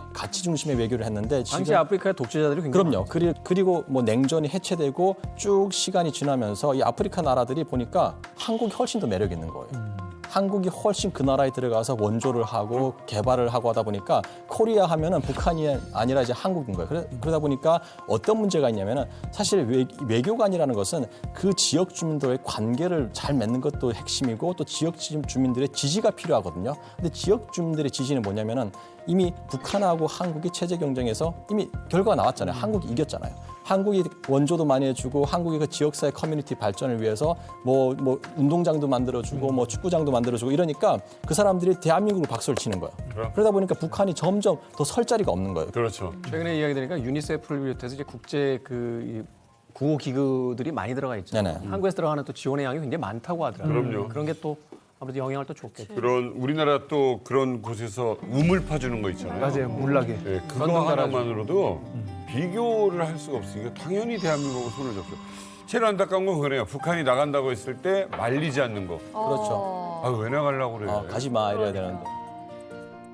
외교를 했는데 지금 당시 아프리카의 독재자들이 굉장히 그럼요. 그리고 뭐 냉전이 해체되고 쭉 시간이 지나면서 이 아프리카 나라들이 보니까 한국이 훨씬 더 매력 있는 거예요. 한국이 훨씬 그 나라에 들어가서 원조를 하고 개발을 하고 하다 보니까 코리아 하면은 북한이 아니라 이제 한국인 거예요. 그러다 보니까 어떤 문제가 있냐면은 사실 외교관이라는 것은 그 지역 주민들의 관계를 잘 맺는 것도 핵심이고 또 지역 주민들의 지지가 필요하거든요. 근데 지역 주민들의 지지는 뭐냐면은 이미 북한하고 한국이 체제 경쟁에서 이미 결과가 나왔잖아요. 한국이 이겼잖아요. 한국이 원조도 많이 해주고 한국이 그 지역사회 커뮤니티 발전을 위해서 뭐 운동장도 만들어주고 뭐 축구장도 만들어주고 이러니까 그 사람들이 대한민국으로 박수를 치는 거예요. 그러다 보니까 북한이 점점 더 설 자리가 없는 거예요. 그렇죠. 최근에 이야기 들으니까 유니세프를 비롯해서 이제 국제 그 구호 기구들이 많이 들어가 있잖아요. 네네. 한국에서 들어가는 또 지원의 양이 굉장히 많다고 하더라고요. 그럼요. 그런 게 또 아무래도 영향을 또 줬겠죠. 그런 우리나라 또 그런 곳에서 우물 파주는 거 있잖아요. 맞아요. 물나게. 네, 그거 하나만으로도 비교를 할 수가 없으니까 당연히 대한민국하고 손을 잡죠. 제일 안타까운 건 그래요. 북한이 나간다고 했을 때 말리지 않는 거. 그렇죠. 아, 왜 나가려고 그래? 가지 마 이래야 되는데.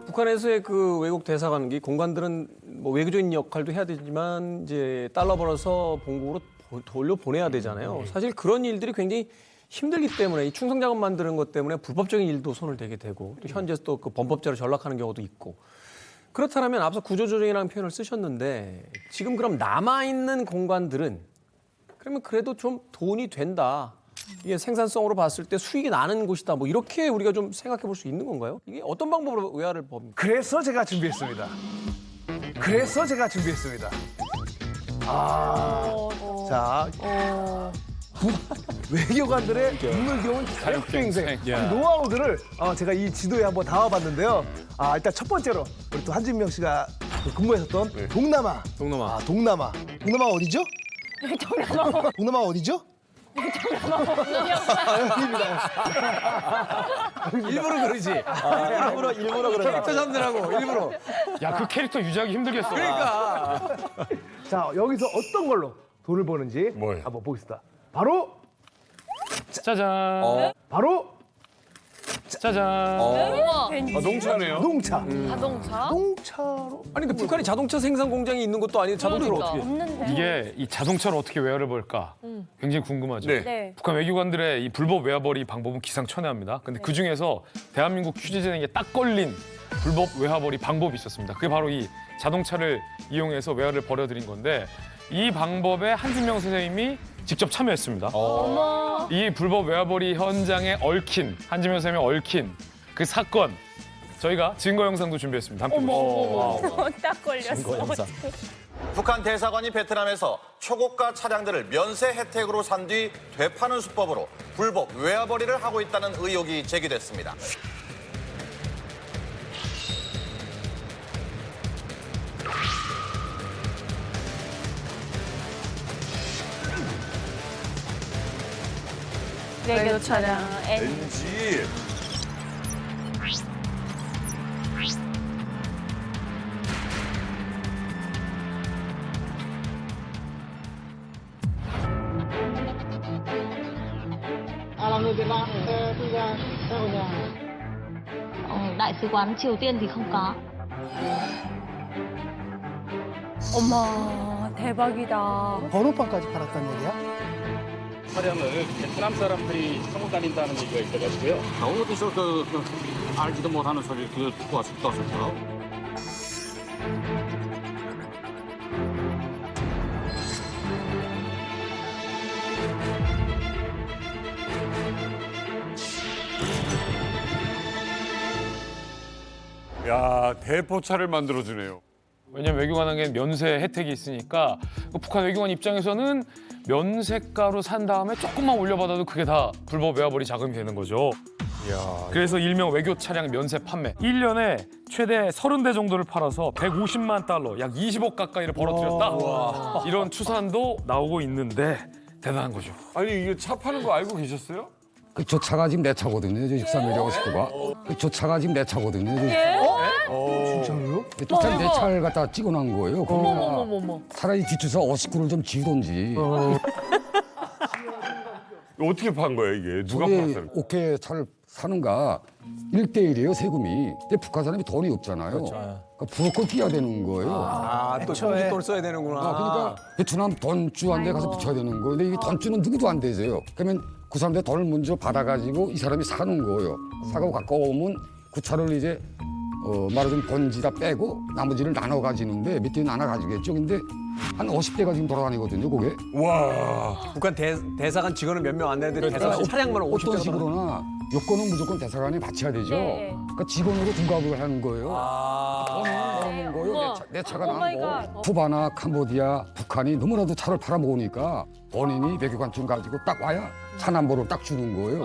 북한에서의 그 외국 대사관기 공관들은 뭐 외교적인 역할도 해야 되지만 이제 달러 벌어서 본국으로 돌려 보내야 되잖아요. 사실 그런 일들이 굉장히 힘들기 때문에 이 충성 자금 만드는 것 때문에 불법적인 일도 손을 대게 되고 또 현재 또 그 범법자로 전락하는 경우도 있고 그렇다면 앞서 구조조정이라는 표현을 쓰셨는데 지금 그럼 남아 있는 공관들은 그러면 그래도 좀 돈이 된다. 이게 생산성으로 봤을 때 수익이 나는 곳이다. 뭐 이렇게 우리가 좀 생각해 볼 수 있는 건가요? 이게 어떤 방법으로 외화를 법니까? 그래서 제가 준비했습니다. 자, 외교관들의 눈물겨운 자력갱생 이 노하우들을 제가 이 지도에 한번 담아봤는데요. 일단 첫 번째로 우리 또 한진명 씨가 근무했었던 동남아 어디죠? 동남아 어디죠? 일부러 그러지. 일부러 그런 캐릭터 잡느라고 일부러. 야, 그 캐릭터 유지하기 힘들겠어. 그러니까. 자, 여기서 어떤 걸로 돈을 버는지 뭐예요? 한번 보겠습니다. 바로 짜잔. 바로 짜잔. 농차네요. 자동차. 자동차? 자동차로 아니 근데 북한이 자동차 생산 공장이 있는 것도 아니고 자동차를 그러니까. 어떻게? 없는데. 이게 이 자동차를 어떻게 외화를 벌까 굉장히 궁금하죠. 네. 네. 북한 외교관들의 이 불법 외화벌이 방법은 기상천외합니다. 근데 그 중에서 대한민국 취재진에게 딱 걸린 불법 외화벌이 방법이 있었습니다. 그게 바로 이 자동차를 이용해서 외화를 벌여들인 건데 이 방법에 한진명 선생님이 직접 참여했습니다. 이 불법 외화벌이 현장에 얽힌 한진명 선생님이 얽힌 그 사건 저희가 증거 영상도 준비했습니다. 함께 보시죠. 딱 걸렸어. 북한 대사관이 베트남에서 초고가 차량들을 면세 혜택으로 산 뒤 되파는 수법으로 불법 외화벌이를 하고 있다는 의혹이 제기됐습니다. 외교 차량 NG. Đại sứ quán Triều Tiên thì không có. 어머 대박이다. 번호판까지 팔았단 얘기야? 차량을 베트남 사람들이 타고 다닌다는 얘기가 있어가지고요. 어디서 알지도 못하는 소리를 듣고 왔었더라고요. 야, 대포차를 만들어주네요. 왜냐면 외교관에게는 면세 혜택이 있으니까 북한 외교관 입장에서는 면세가로 산 다음에 조금만 올려받아도 그게 다 불법 외화벌이 자금이 되는 거죠. 그래서 일명 외교 차량 면세 판매. 1년에 최대 30대 정도를 팔아서 150만 달러, 약 20억 가까이를 벌어들였다. 이런 추산도 나오고 있는데 대단한 거죠. 아니 이게 차 파는 거 알고 계셨어요? 저 차가 지금 내 차거든요. 저 63mm 스코가. 저 차가 지금 내 차거든요. 진짜요? 저 차 내 차를 갖다 찍어놓은 거예요. 그러니까 어머머머머. 차라리 뒷주사 59를 좀 지우던지. 어떻게 판 거예요 이게? 누가 저게 팔았어요? 오케이 차를 사는가 1대1이에요 세금이. 근데 북한 사람이 돈이 없잖아요. 그러니까 브로커 끼야 되는 거예요. 또 정식돈을 써야 되는구나. 그러니까 베트남 돈주한테 가서 붙여야 되는 거예요. 근데 이 돈주는 누구도 안 되세요. 그러면 그 사람들 돈을 먼저 받아가지고 이 사람이 사는 거예요. 사고 갖고 오면 그 차를 이제 말하자면 번지다 빼고 나머지를 나눠 가지는데 몇 대 나눠 가지겠죠. 근데 한 50대가 지금 돌아다니거든요, 그게. 와. 북한 대사관 직원은 몇 명 안 되는데 대사관 차량만 50대. 어떤 식으로나 요건은 무조건 대사관에 맞춰야 되죠. 네. 그러니까 직원으로 등갑을 하는 거예요. 그러는 거예요. 내 차가 나온 거. 쿠바나 캄보디아, 북한이 너무나도 차를 팔아먹으니까 본인이 외교관증 가지고 딱 와야 차 넘버를 딱 주는 거예요.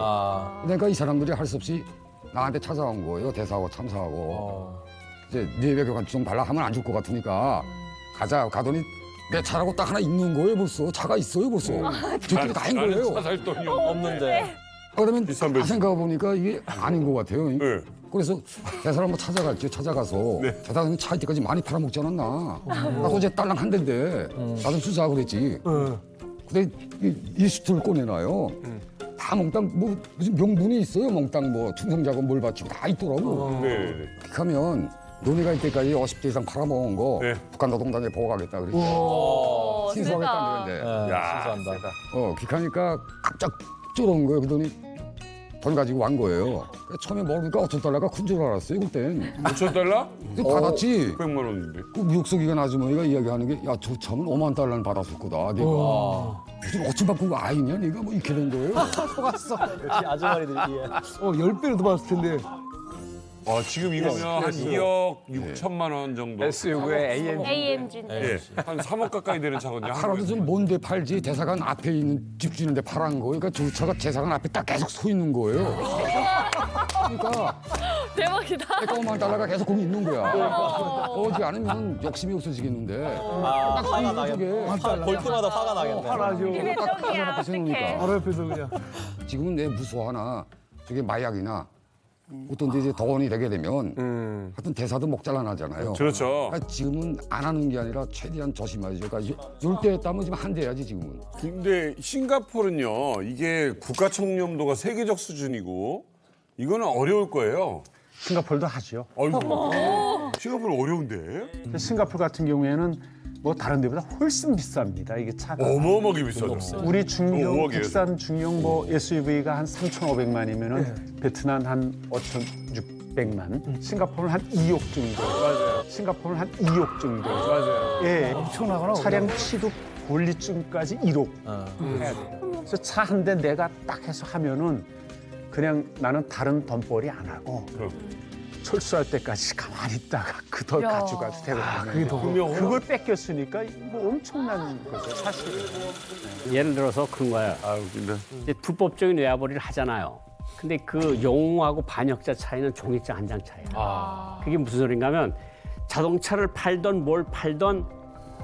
그러니까 이 사람들이 할 수 없이 나한테 찾아온 거예요. 대사하고 참사하고. 이제 네 외교관증 달라 하면 안 줄 것 같으니까 가자. 가더니 내 차라고 딱 하나 있는 거예요 벌써. 차가 있어요 벌써. 저쪽에 다인 거예요. 차 살 돈이 없는데. 그러면 생각해보니까 이게 아닌 것 같아요. 네. 그래서 대사를 한번 찾아갈게요. 찾아가서 대사는 차 이때까지 많이 팔아먹지 않았나. 나도 이제 딸랑 한 대인데 나도 수사하고 그랬지. 근데 이 수트를 꺼내놔요. 다 몽땅 뭐 무슨 명분이 있어요. 몽땅 뭐 충성자금 뭘 바치고 다 있더라고. 네. 그렇게 하면 너네가 이때까지 50대 이상 팔아먹은 거 북한 노동당에 보고하겠다 그랬지. 신수하겠다는데. 신수한다. 그렇게 하니까 깜짝 쫄은 거예요. 그러더니 돈 가지고 완 거예요. 처음에 먹으니까 5천 달러가 큰 줄 알았어요. 그땐. 5천 달러? 받았지. 600만 원인데. 그 미국서기관 아주머니가 이야기하는 게 야, 저 차면 5만 달러는 받았을 거다. 네가. 무슨 어찌 바꾸고 아이냐? 네가 뭐 이렇게 된 거예요. 속았어. 역시 아주머니들이. 10배로 더 받았을 텐데. 지금 이거면 한 2억 6천만 원 정도. SUV의 AMG. 예. 한 3억 가까이 되는 차거든요. 팔아도 좀 뭔데 팔지. 대사관 앞에 있는 집주인한테 팔은 거예요. 그러니까 저 차가 대사관 앞에 딱 계속 서 있는 거예요. 그러니까 대박이다. 5만 달러가 계속 거기 있는 거야. 오지 않으면 욕심이 없어지겠는데. 딱 화가 나겠네. 볼 때마다 화가 나겠네. 화나죠. 딱 가슴 앞에 세우니까. 바로 옆에서 그냥. 지금은 내 무서워하나 저게 마약이나 어떤 데 이제 동원이 되게 되면 하여튼 대사도 목 잘라나잖아요. 그렇죠. 그러니까 지금은 안 하는 게 아니라 최대한 조심하죠. 그러니까 열 대 했다면 지금 한 대 해야지 지금은. 근데 싱가포르는요. 이게 국가 청렴도가 세계적 수준이고 이거는 어려울 거예요. 싱가포르도 하죠. 아이고. 싱가포르 어려운데? 싱가포르 같은 경우에는 뭐 다른 데보다 훨씬 비쌉니다. 이게 차가. 어마어마하게 비싸죠. 우리 중형, 5억이에요. 국산 중형 뭐 SUV가 한 3,500만이면은 베트남 한 5,600. 600만, 싱가포르는 한 2억 정도. 맞아요. 싱가포르는 한 2억 정도. 맞아요. 예, 엄청나구나. 차량 취득 권리증까지 1억 해야 돼요. 그래서 차 한 대 내가 딱 해서 하면은 그냥 나는 다른 돈벌이 안 하고 철수할 때까지 가만히 있다가 그 돈 야. 가져가도 되거든요. 그걸 뺏겼으니까 뭐 엄청난 거죠, 사실은. 예를 들어서 그런 거예요. 이제 불법적인 외화벌이를 하잖아요. 근데 그 영웅하고 반역자 차이는 종이장 한 장 차이예요. 그게 무슨 소린가 하면 자동차를 팔던 뭘 팔던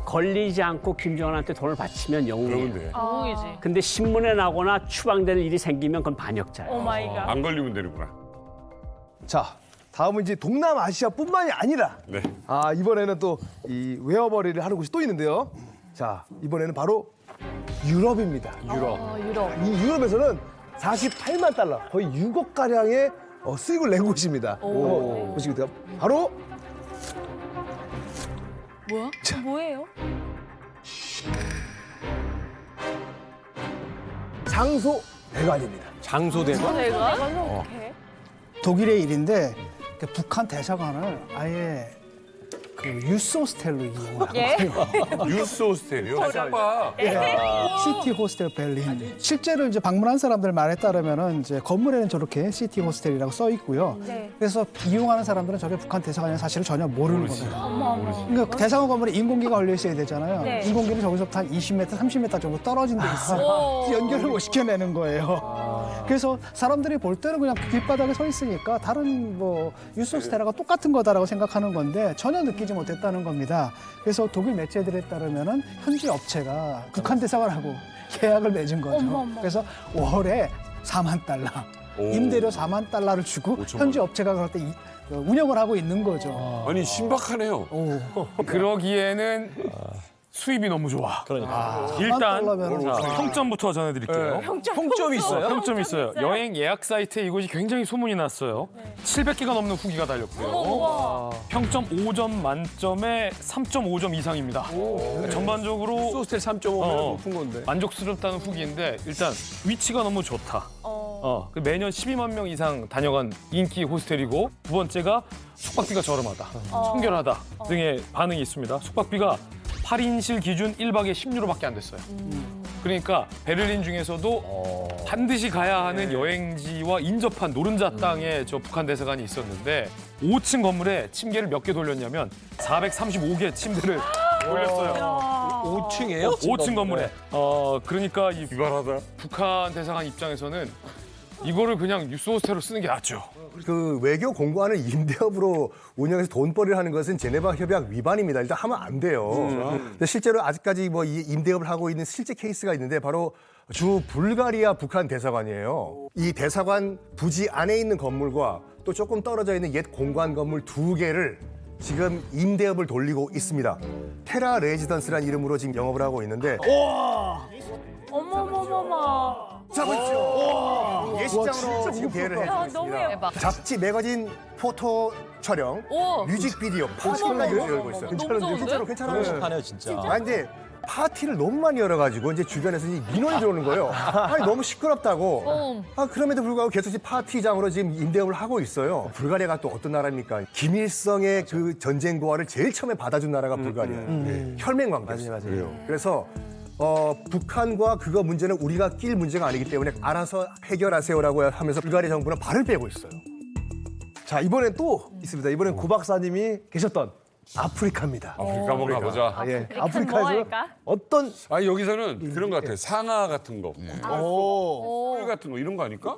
걸리지 않고 김정은한테 돈을 바치면 영웅이에요. 영웅이지. 근데 신문에 나거나 추방되는 일이 생기면 그건 반역자예요. 오 마이 갓. 안 걸리면 되는구나. 자, 다음은 이제 동남아시아뿐만이 아니라 네. 이번에는 또 이 웨어버리를 하는 곳이 또 있는데요. 자, 이번에는 바로 유럽입니다. 유럽. 유럽. 이 유럽에서는 48만 달러, 거의 6억 가량의 수익을 낸 곳입니다. 보시겠어요? 바로 뭐야? 뭐예요? 장소 대관입니다. 장소대관? 내가? 독일의 일인데 그 북한 대사관을 아예 그 유스 호스텔로 이용을 하고 뉴스 호스텔이요? 봐. 시티 호스텔 벨린. 실제로 이제 방문한 사람들 말에 따르면은 이제 건물에는 저렇게 시티 호스텔이라고 써 있고요. 네. 그래서 이용하는 사람들은 저게 북한 대사관이 사실을 전혀 모르는 겁니다. 그러니까 대사관 건물에 인공기가 걸려 있어야 되잖아요. 네. 인공기는 저기서부터 한 20m, 30m 정도 떨어진 데 있어. 연결을 못 시켜내는 거예요. 그래서 사람들이 볼 때는 그냥 길바닥에 서 있으니까 다른 뭐 유스 호스텔하고 똑같은 거다라고 생각하는 건데 전혀 느끼지 못했다는 겁니다. 그래서 독일 매체들에 따르면은 현지 업체가 북한 대사관하고 계약을 맺은 거죠. 그래서 월에 4만 달러, 임대료 4만 달러를 주고 현지 업체가 그럴 때 운영을 하고 있는 거죠. 아니 신박하네요. 그러기에는 수입이 너무 좋아. 일단 달러면은 자, 평점부터 전해드릴게요. 평점이 있어요? 평점이 있어요. 여행 예약 사이트에 이곳이 굉장히 소문이 났어요. 700개가 넘는 후기가 달렸고요. 평점 5점 만점에 3.5점 이상입니다. 전반적으로 호스텔 3.5면 높은 건데. 만족스럽다는 후기인데 일단 위치가 너무 좋다. 매년 12만 명 이상 다녀간 인기 호스텔이고 두 번째가 숙박비가 저렴하다, 청결하다 등의 반응이 있습니다. 숙박비가 8인실 기준 1박에 10유로밖에 안 됐어요. 그러니까 베를린 중에서도 반드시 가야 하는 여행지와 인접한 노른자 땅에 저 북한 대사관이 있었는데 5층 건물에 침대를 몇 개 돌렸냐면 435개 침대를 돌렸어요. 5층이에요? 5층 건물에. 그러니까 이 북한 대사관 입장에서는 이거를 그냥 뉴스 호스텔로 쓰는 게 낫죠. 그 외교 공고하는 임대업으로 운영해서 돈벌이를 하는 것은 제네바 협약 위반입니다. 일단 하면 안 돼요. 근데 실제로 아직까지 뭐 이 임대업을 하고 있는 실제 케이스가 있는데 바로 주 불가리아 북한 대사관이에요. 이 대사관 부지 안에 있는 건물과 또 조금 떨어져 있는 옛 공관 건물 2개를 지금 임대업을 돌리고 있습니다. 테라 레지던스라는 이름으로 지금 영업을 하고 있는데 어머머머머. 자, 보십시오. 예식장으로 지금 대여를 해주고 너무 있습니다. 예뻐. 잡지, 매거진, 포토 촬영, 뮤직비디오, 파티까지 열고 있어요. 괜찮은데? 괜찮아요. 하네요 진짜. 근데 파티를 너무 많이 열어가지고 이제 주변에서 이 민원이 들어오는 거예요. 아니 너무 시끄럽다고. 그럼에도 불구하고 계속 파티장으로 지금 임대업을 하고 있어요. 불가리아가 또 어떤 나라입니까? 김일성의 그 전쟁 고아를 제일 처음에 받아준 나라가 불가리아예요. 혈맹 관계였어요. 그래서 북한과 그거 문제는 우리가 낄 문제가 아니기 때문에 알아서 해결하세요라고 하면서 불가리아 정부는 발을 빼고 있어요. 자, 이번엔 또 있습니다. 이번엔 고 박사님이 계셨던 아프리카입니다. 아프리카 한번 가보자. 예, 뭐 아프리카에서 할까? 어떤 여기서는 그런 것 같아요. 상아 같은 거, 꿀 같은 거 이런 거 아닐까?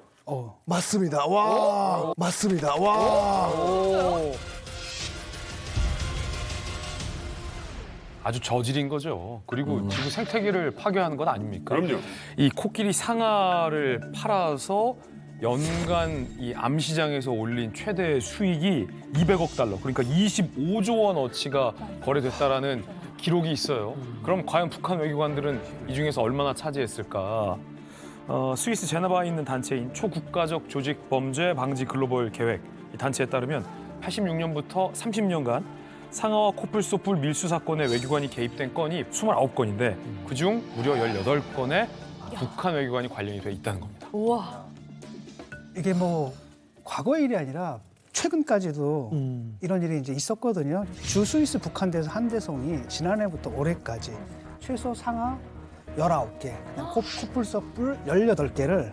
맞습니다. 와, 맞습니다. 와. 아주 저질인 거죠. 그리고 지구 생태계를 파괴하는 건 아닙니까? 그럼요. 이 코끼리 상아를 팔아서 연간 이 암시장에서 올린 최대 수익이 200억 달러, 그러니까 25조 원어치가 거래됐다라는 기록이 있어요. 그럼 과연 북한 외교관들은 이 중에서 얼마나 차지했을까? 스위스 제네바에 있는 단체인 초국가적 조직 범죄 방지 글로벌 계획, 이 단체에 따르면 86년부터 30년간 상하와 코뿔소뿔 밀수 사건에 외교관이 개입된 건이 29건인데 그중 무려 18건에 북한 외교관이 관련이 돼 있다는 겁니다. 우와. 이게 뭐 과거의 일이 아니라 최근까지도 이런 일이 이제 있었거든요. 주 스위스 북한대에서 한대성이 지난해부터 올해까지 최소 상하 19개, 코뿔소뿔 18개를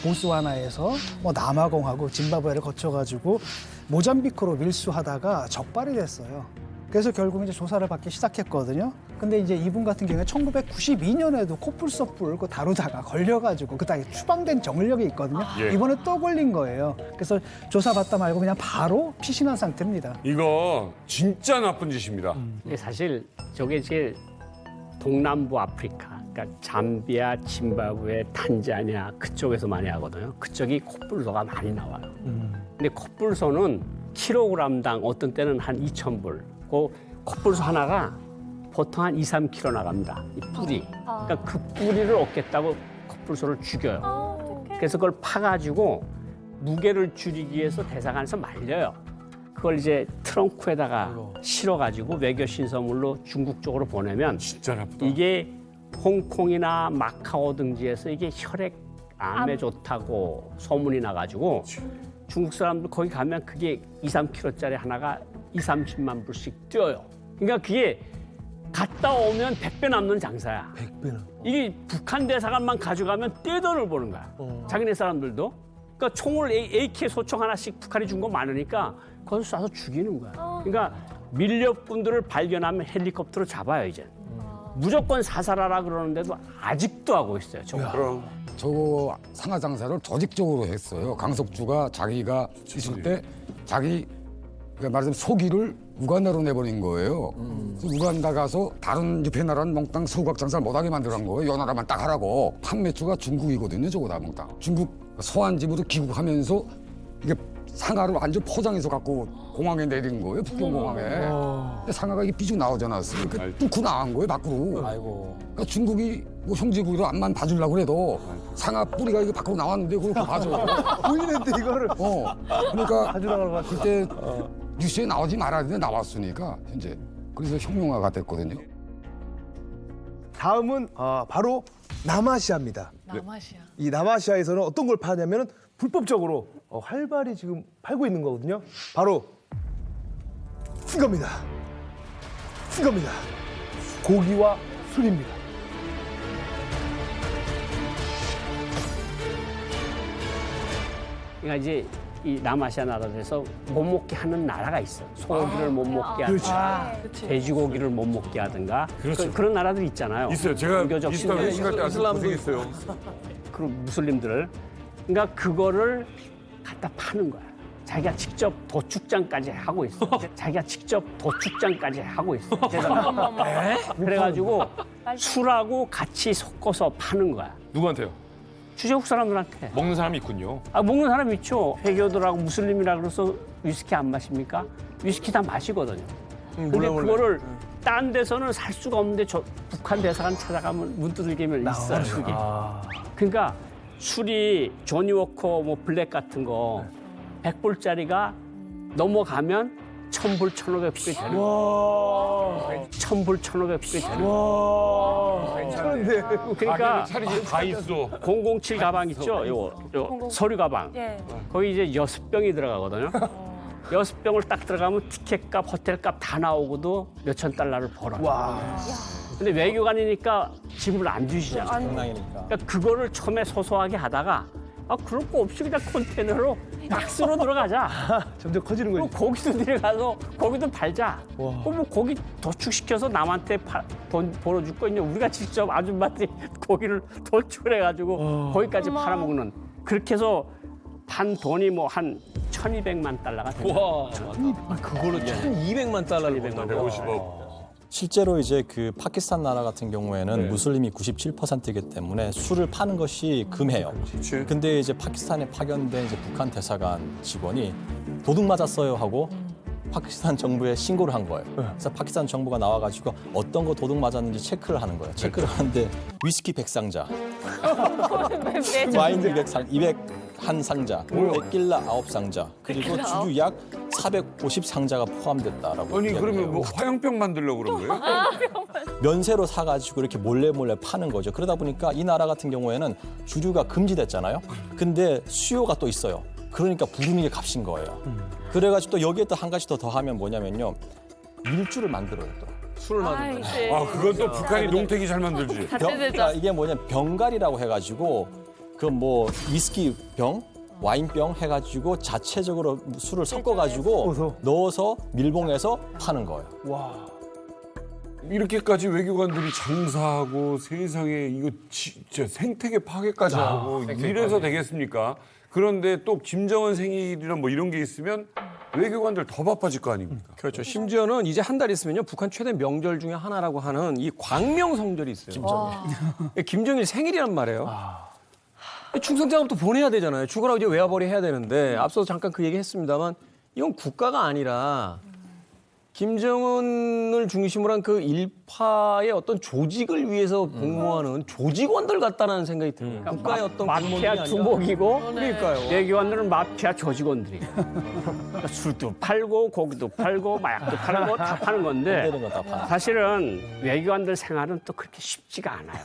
보스와나에서 뭐 남아공하고 짐바브웨를 거쳐가지고 모잠비크로 밀수하다가 적발이 됐어요. 그래서 결국 이제 조사를 받기 시작했거든요. 근데 이제 이분 같은 경우에 1992년에도 코뿔소뿔 그거 다루다가 걸려가지고 그다음에 추방된 정력이 있거든요. 예. 이번에 또 걸린 거예요. 그래서 조사받다 말고 그냥 바로 피신한 상태입니다. 이거 진짜 나쁜 짓입니다. 근데 사실 저게 이제 동남부 아프리카, 그러니까 잠비아, 짐바브웨, 탄자니아 그쪽에서 많이 하거든요. 그쪽이 코뿔소가 많이 나와요. 근데 코뿔소는 킬로그램당 어떤 때는 한 2,000불. 그 코뿔소 하나가 보통 한 2, 3kg 나갑니다. 이 뿌리. 그러니까 그 뿌리를 얻겠다고 코뿔소를 죽여요. 그래서 그걸 파가지고 무게를 줄이기 위해서 대사관에서 말려요. 그걸 이제 트렁크에다가 실어가지고 외교 신서물로 중국 쪽으로 보내면 진짜 나쁘다. 이게 홍콩이나 마카오 등지에서 이게 혈액암에 좋다고 소문이 나가지고 중국 사람들 거기 가면 그게 2, 3kg짜리 하나가 2, 30만 불씩 뛰어요. 그러니까 그게 갔다 오면 100배 남는 장사야. 100배나. 이게 북한 대사관만 가져가면 떼돈을 버는 거야. 자기네 사람들도. 그러니까 총을 AK 소총 하나씩 북한이 준 거 많으니까 거기서 쏴서 죽이는 거야. 그러니까 밀렵꾼들을 발견하면 헬리콥터로 잡아요, 이제. 무조건 사살하라 그러는데도 아직도 하고 있어요. 저거. 저거 상하 장사를 조직적으로 했어요. 강석주가 자기가 있을 때 자기 그러니까 말하자면 소기를 우간다로 내버린 거예요. 그래서 우간다 가서 다른 옆에 나라는 몽땅 소각 장사를 못하게 만들어놓은 거예요. 요 나라만 딱 하라고. 판매처가 중국이거든요. 저거 다 몽땅. 중국 서안집으로 귀국하면서 이게 상하를 완전 포장해서 갖고 공항에 내린 거예요. 북경공항에. 근데 상하가 이게 삐죽 나오지 않았어요. 그러니까 뚫고 나간 거예요. 밖으로. 아이고. 그러니까 중국이 뭐 형제국으로 앞만 봐주려고 그래도 상하 뿌리가 이게 밖으로 나왔는데 그걸 봐줘. 보이는데 이거를. 그러니까 가져나가는 그때 뉴스에 나오지 말아야 되는데 나왔으니까 현재 그래서 혁명화가 됐거든요. 다음은 바로 남아시아입니다. 남아시아. 이 남아시아에서는 어떤 걸 파냐면은 불법적으로 활발히 지금 팔고 있는 거거든요. 바로 이겁니다. 이겁니다. 고기와 술입니다. 그러니까 이제 이 남아시아 나라들에서 못 먹게 하는 나라가 있어. 소고기를 못 먹게 하든가, 돼지고기를 못 먹게 하든가. 그렇죠. 그런 나라들 있잖아요. 있어요. 제가 종교적 이스라엘 신념. 회식할 때 아주 고생했어요. 그런 무슬림들을. 그러니까 그거를 갖다 파는 거야. 자기가 직접 도축장까지 하고 있어. 자기가 직접 도축장까지 하고 있어. 그래가지고 술하고 같이 섞어서 파는 거야. 누구한테요? 주재국 사람들한테. 먹는 사람이 있군요. 아, 먹는 사람 있죠. 회교들하고 무슬림이라 그래서 위스키 안 마십니까? 위스키 다 마시거든요. 근데 그거를 딴 데서는 살 수가 없는데 저 북한 대사관 찾아가면 문 두들기면 있어요, 그게. 그러니까 술이 조니워커 뭐 블랙 같은 거 100불짜리가 넘어가면 1,000불, 1,500불이 되는 거예요. 1,000불, 1,500불이 되는 거예요. 괜찮은데. 그러니까 차리지 다 있어. 007 가방 있죠? 요 서류 가방. 예. 거기 이제 6병이 들어가거든요. 6병을 딱 들어가면 티켓값, 호텔값 다 나오고도 몇천 달러를 벌어요. 근데 외교관이니까 지급을 안 주시잖아요. 장난이니까. 그러니까 그거를 처음에 소소하게 하다가 그럴 거 없이 그냥 컨테이너로 박스로 들어가자. 점점 커지는 그럼 거지. 거기도 내려가서 거기도 팔자. 그럼 뭐 고기 도축시켜서 남한테 돈 벌어줄 거 있냐. 우리가 직접 아줌마들이 고기를 도축을 해가지고 거기까지 팔아먹는. 그렇게 해서 판 돈이 뭐 한 1,200만 달러가 돼요. 그걸로 1,200만 달러를 버는 거야. 150억. 실제로 이제 그 파키스탄 나라 같은 경우에는 무슬림이 97%이기 때문에 술을 파는 것이 금해요. 근데 이제 파키스탄에 파견된 이제 북한 대사관 직원이 도둑 맞았어요 하고 파키스탄 정부에 신고를 한 거예요. 그래서 파키스탄 정부가 나와가지고 어떤 거 도둑 맞았는지 체크를 하는 거예요. 체크를 하는데 위스키 100상자, 와인 201상자, 데킬라 9상자, 그리고 주류 약 450상자가 포함됐다라고. 아니 이야기해요. 그러면 뭐 화형병 만들려고 그런 거예요? 면세로 사가지고 이렇게 몰래 파는 거죠. 그러다 보니까 이 나라 같은 경우에는 주류가 금지됐잖아요. 근데 수요가 또 있어요. 그러니까 부르는 게 값인 거예요. 그래가지고 또 여기에 또 한 가지 더 더하면 뭐냐면요. 밀주를 만들어요 또. 술을 만드는 거. 아, 그건 또 북한이 농택이 잘 만들지. 그러니까 이게 뭐냐면 병갈이라고 해가지고 그 뭐 위스키 병, 와인병 해가지고 자체적으로 술을 섞어가지고 넣어서 밀봉해서 파는 거예요. 와. 이렇게까지 외교관들이 장사하고 세상에 이거 진짜 생태계 파괴까지 하고 이래서 되겠습니까? 그런데 또 김정은 생일이나 뭐 이런 게 있으면 외교관들 더 바빠질 거 아닙니까? 그렇죠. 심지어는 이제 한 달 있으면요. 북한 최대 명절 중에 하나라고 하는 이 광명성절이 있어요. 김정일. 김정일 생일이란 말이에요. 충성작업도 보내야 되잖아요. 죽으라고 이제 외화벌이 해야 되는데 앞서 잠깐 그 얘기 했습니다만 이건 국가가 아니라 김정은을 중심으로 한 그 일파의 어떤 조직을 위해서 복무하는 조직원들 같다는 생각이 들어요. 국가의 어떤 마피아 두목이고 그러니까요. 외교관들은 마피아 조직원들이에요. 그러니까 술도 팔고 고기도 팔고 마약도 팔고 다 파는 건데 사실은 외교관들 생활은 또 그렇게 쉽지가 않아요.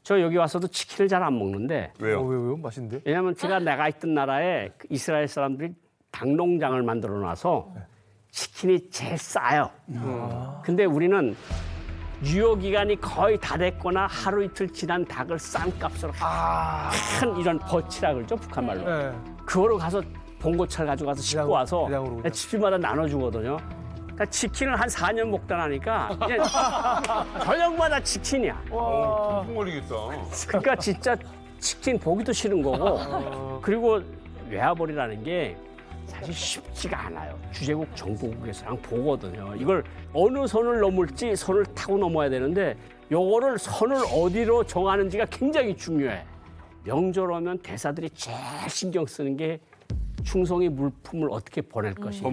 저 여기 와서도 치킨을 잘 안 먹는데 왜요? 왜요? 맛있는데? 왜냐하면 내가 있던 나라에 이스라엘 사람들이 닭농장을 만들어 놔서 치킨이 제일 싸요. 근데 우리는 유효 기간이 거의 다 됐거나 하루 이틀 지난 닭을 싼 값으로 큰 이런 버치라 그러죠 북한 말로. 그거로 가서 봉고차를 가지고 가서 싣고 와서 집집마다 나눠주거든요. 그러니까 치킨을 한 4년 먹다 나니까 이제 저녁마다 치킨이야. 통풍 걸리겠다. 그러니까 진짜 치킨 보기도 싫은 거고 그리고 외화벌이라는 게 사실 쉽지가 않아요. 주재국 정보국에서랑 보거든요. 이걸 어느 선을 넘을지 선을 타고 넘어야 되는데 요거를 선을 어디로 정하는지가 굉장히 중요해. 명절 오면 대사들이 제일 신경 쓰는 게 충성의 물품을 어떻게 보낼 것이냐.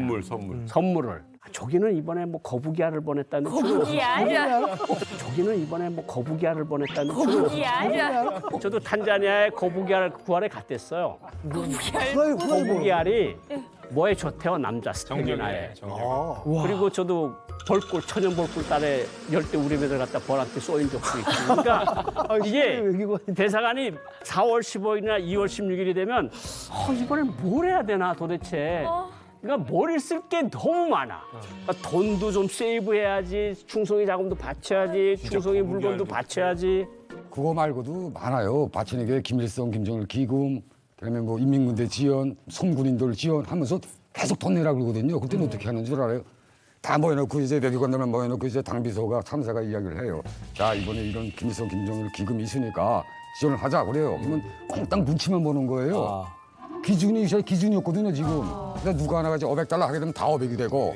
선물을. 저기는 이번에 뭐 거북이알을 보냈다는 저기는 이번에 뭐 거북이알을 보냈다는 저도 탄자니아에 거북이알 구하러 갔댔어요. 거북이알이 뭐에 좋대요 남자 스태미나에. 그리고 저도 벌꿀 천연 벌꿀 딸에 열대 우리배들 갖다 벌한테 쏘인 적도 있고. 그러니까 이게 대사관이 4월 15일이나 2월 16일이 되면 이번엔 뭘 해야 되나 도대체. 그러니까 머리 쓸 게 너무 많아. 그러니까 돈도 좀 세이브해야지, 충성의 자금도 바쳐야지, 충성의 물건도 바쳐야지. 그거 말고도 많아요. 바치는 게 김일성, 김정일 기금, 그다음에 뭐 인민군대 지원, 송군인들 지원하면서 계속 돈 내라 그러거든요. 그때는 어떻게 하는 줄 알아요? 다 모여놓고 이제 외교관들만 모여놓고 이제 당비서가 참사가 이야기를 해요. 자 이번에 이런 김일성, 김정일 기금이 있으니까 지원을 하자 그래요. 그러면 꽁땅 눈치만 보는 거예요. 기준이었거든요 지금. 그러니까 누가 하나가 이제 500달러 하게 되면 다 500이 되고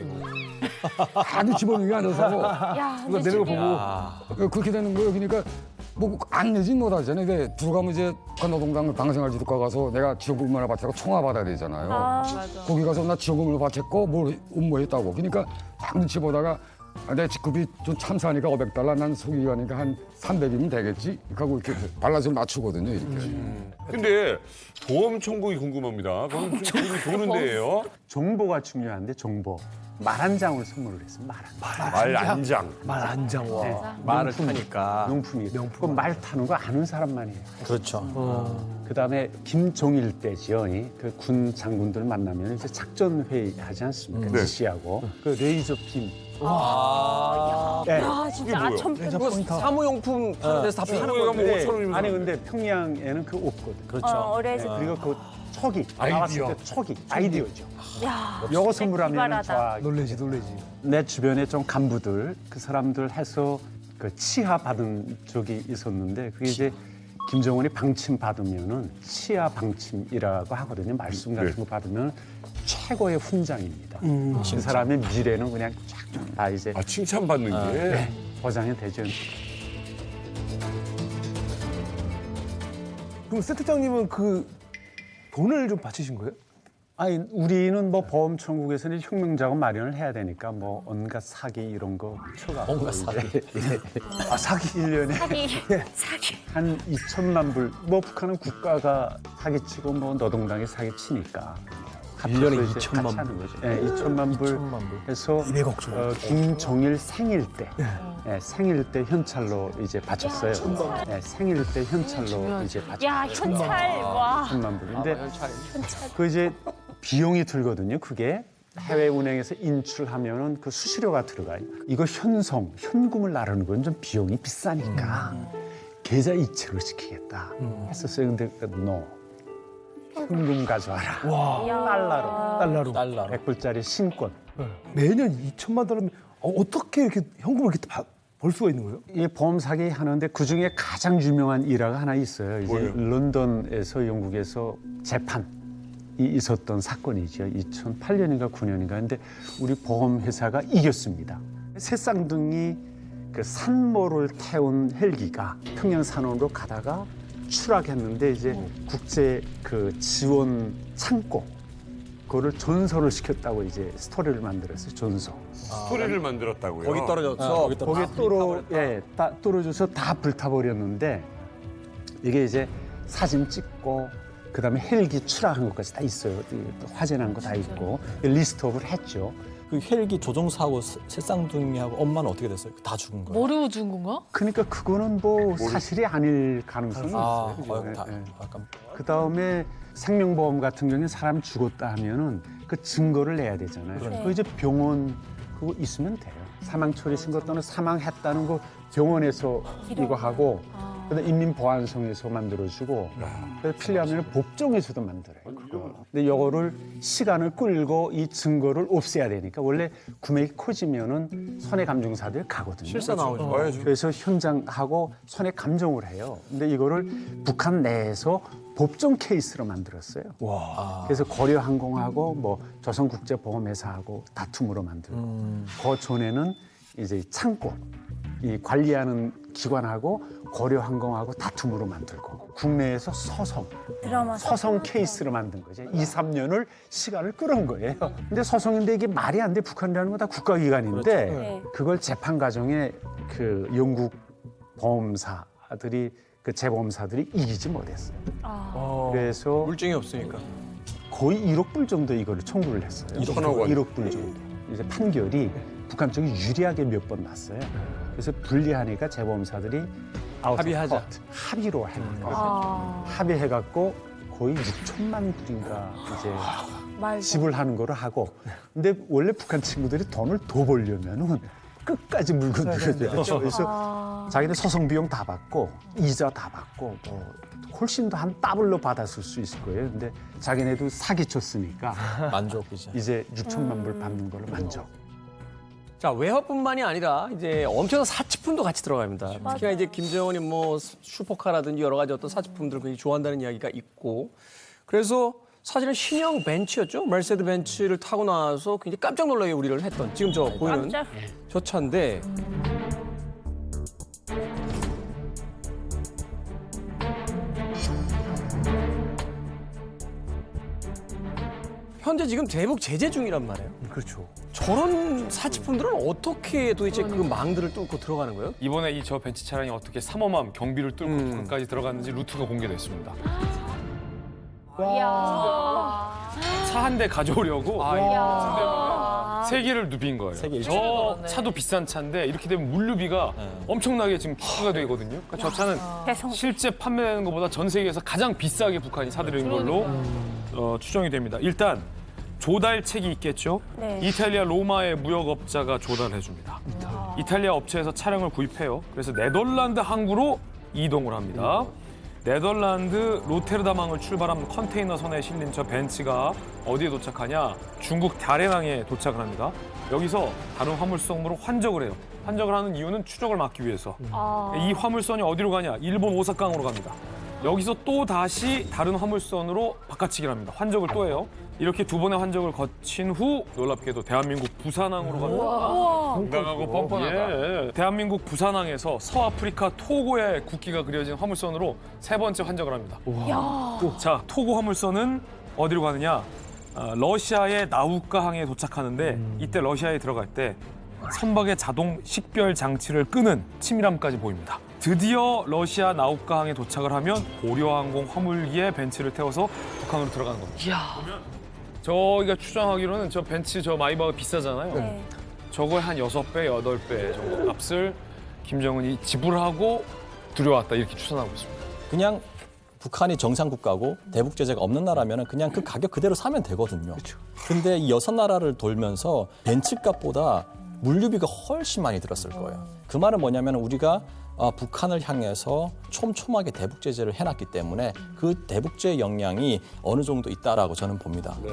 다 눈치 보는 게 아니라서 누가 내는 거 보고 그렇게 되는 거예요. 그러니까 뭐 안 내진 못하잖아요. 왜 들어가면 이제 노동당 방생할지도 가서 내가 지원금 얼마나 받았고 총화 받아야 되잖아요. 거기 가서 나 지원금을 받았고 뭘 업무했다고. 그러니까 딱 눈치 보다가 내 직급이 좀 참사하니까 500달러, 난 속이 가니까 한 300이면 되겠지? 하고 이렇게 발라서 맞추거든요, 이렇게. 근데 보험 청구가 궁금합니다. 보험 청구가 도는 데예요. 정보가 중요한데 정보. 말 한 장을 선물을 했어요. 말 한 장. 말 한 장. 와. 말을 타니까. 명품이에요. 말 타는 거 아는 사람만이 해요. 그렇죠. 그다음에 김종일 때죠. 그 군 장군들 만나면 이제 작전 회의 하지 않습니까? 지시하고 그 레이저 빔. 진짜 사무용품 하는 데서 다 파는 건데. 아니 근데 평양에는 그거 없거든. 그렇죠. 그리고 그 척이 나왔을 때 척이 아이디어죠. 요거 선물하면 좋아하겠다. 놀래지. 내 주변에 좀 간부들 그 사람들 해서 그 치하 받은 적이 있었는데 그게 이제 김정은이 방침 받으면은 치하 방침이라고 하거든요. 말씀 같은 거 받으면 최고의 훈장입니다. 그 사람의 미래는 그냥 쫙쫙 다 이제 칭찬받는 게 보장이 되죠. 그럼 센터장님은 그 돈을 좀 바치신 거예요? 아니 우리는 뭐 보험 청구에서는 혁명자금 마련을 해야 되니까 뭐 온갖 사기 이런 거 쳐가지고 온갖 사기. 사기 1년에 사기. 한 2천만 불. 뭐 북한은 국가가 사기치고 뭐 노동당이 사기치니까 1년에 합쳐서 이제 2천만 같이 하는 거죠. 예, 2천만 불 해서 200억 정도. 김종일 생일 때 생일 때 현찰로 이제 바쳤어요. 생일 때 현찰로 이제 바쳤어요. 야, 현찰. 와. 1천만 불인데 그 이제 비용이 들거든요. 그게 해외 은행에서 인출하면은 그 수수료가 들어가요. 이거 현금을 나르는 건 좀 비용이 비싸니까 계좌 이체로 시키겠다 했었어요. 근데 현금 가져와라. 달러로. 100불짜리 신권. 매년 2천만 달러면 어떻게 이렇게 현금을 이렇게 벌 수가 있는 거예요? 이 보험 사기 하는데 그 중에 가장 유명한 일화가 하나 있어요. 이제 뭐예요? 런던에서 영국에서 재판이 있었던 사건이죠. 2008년인가 9년인가. 근데 우리 보험 회사가 이겼습니다. 새쌍둥이 그 산모를 태운 헬기가 평양산원으로 가다가 추락했는데 이제 국제 그 지원 창고 그거를 전소를 시켰다고 이제 스토리를 만들었어요. 전소. 스토리를 만들었다고요? 거기 떨어졌어. 거기에 떨어져서 다 불타버렸는데 이게 이제 사진 찍고 그다음에 헬기 추락한 것까지 다 있어요. 화재 난 거 다 있고 리스트업을 했죠. 그 헬기 조종사하고 새쌍둥이하고 엄마는 어떻게 됐어요? 다 죽은 거예요? 모르고 죽은 건가? 그러니까 그거는 뭐 사실이 아닐 가능성이 있어요. 그죠? 약간. 그다음에 생명보험 같은 경우는 사람 죽었다 하면은 그 증거를 내야 되잖아요. 네. 그 이제 병원 그거 있으면 돼요. 사망 처리 신고 또는 사망했다는 거 병원에서 이거 하고 그다음 인민보안청에서 만들어주고 그래서 필요하면 법정에서도 만들어요. 그거. 근데 이거를 시간을 끌고 이 증거를 없애야 되니까 원래 금액이 커지면은 손해감정사들 가거든요. 실사 나오죠. 그래서 현장하고 손해감정을 해요. 근데 이거를 북한 내에서 법정 케이스로 만들었어요. 그래서 고려항공하고 뭐 조선국제보험회사하고 다툼으로 만들고 그 전에는 이제 창고 이 관리하는 기관하고 고려항공하고 다툼으로 만들고 국내에서 소송 케이스로 만든 거죠. 2, 3년을 시간을 끌은 거예요. 근데 소송인데 이게 말이 안 돼. 북한이라는 건 다 국가기관인데 네. 그걸 재판 과정에 그 영국 보험사들이 그 재보험사들이 이기지 못했어요. 그래서 물증이 없으니까. 거의 1억 불 정도 이거를 청구를 했어요. 1억 불 정도. 이제 판결이 북한 쪽이 유리하게 몇 번 났어요. 그래서 불리하니까 재보험사들이 합의하자. 합의로 해요. 합의해갖고 거의 6천만 불인가 이제 지불하는 거를 하고. 근데 원래 북한 친구들이 돈을 더 벌려면은 끝까지 물고 늘어야 되죠. 그래서 자기네 소송 비용 다 받고 이자 다 받고 뭐 훨씬 더 한 더블로 받았을 수 있을 거예요. 근데 자기네도 사기쳤으니까 만족 이제 6천만 불 받는 걸로 만족. 자, 외화뿐만이 아니라 이제 엄청난 사치품도 같이 들어갑니다. 특히나 이제 김정은이 뭐 슈퍼카라든지 여러 가지 어떤 사치품들을 굉장히 좋아한다는 이야기가 있고, 그래서 사실은 신형 벤츠였죠. 메르세드 벤츠를 타고 나서 굉장히 깜짝 놀라게 우리를 했던 지금 저 보이는 저 차인데. 현재 지금 대북 제재 중이란 말이에요. 그렇죠. 저런 사치품들은 어떻게 도대체 그 망들을 뚫고 들어가는 거예요? 이번에 이 저 벤츠 차량이 어떻게 삼엄함 경비를 뚫고 북한까지 들어갔는지 루트가 공개됐습니다. 차 한 대 가져오려고 세계를 누빈 거예요. 저 차도 비싼 차인데 이렇게 되면 물류비가 엄청나게 지금 피크가 되거든요. 그러니까 저 차는 실제 판매되는 것보다 전 세계에서 가장 비싸게 북한이 사들인 걸로 추정이 됩니다. 일단 조달책이 있겠죠. 네. 이탈리아 로마의 무역업자가 조달해줍니다. 이탈리아 업체에서 차량을 구입해요. 그래서 네덜란드 항구로 이동을 합니다. 네덜란드 로테르담항을 출발한 컨테이너 선에 실린 저 벤츠가 어디에 도착하냐? 중국 다롄항에 도착을 합니다. 여기서 다른 화물선으로 환적을 해요. 환적을 하는 이유는 추적을 막기 위해서. 이 화물선이 어디로 가냐? 일본 오사카항으로 갑니다. 여기서 또 다시 다른 화물선으로 바깥치기를 합니다. 환적을 또 해요. 이렇게 두 번의 환적을 거친 후 놀랍게도 대한민국 부산항으로 갑니다. 건강하고 뻔뻔하다. 예, 대한민국 부산항에서 서아프리카 토고의 국기가 그려진 화물선으로 세 번째 환적을 합니다. 자, 토고 화물선은 어디로 가느냐? 러시아의 나우카항에 도착하는데 이때 러시아에 들어갈 때 선박의 자동 식별 장치를 끄는 치밀함까지 보입니다. 드디어 러시아 나우카항에 도착을 하면 고려항공 화물기에 벤츠를 태워서 북한으로 들어가는 겁니다. 보면 저희가 추정하기로는 저 벤츠 저 마이바흐 비싸잖아요. 네. 저거의 한 6배, 8배 정도 값을 김정은이 지불하고 들여왔다 이렇게 추산하고 있습니다. 그냥 북한이 정상 국가고 대북 제재가 없는 나라면은 그냥 그 가격 그대로 사면 되거든요. 근데 이 6나라를 돌면서 벤츠값보다 물류비가 훨씬 많이 들었을 거예요. 그 말은 뭐냐면 우리가 북한을 향해서 촘촘하게 대북 제재를 해놨기 때문에 그 대북제의 영향이 어느 정도 있다라고 저는 봅니다. 네.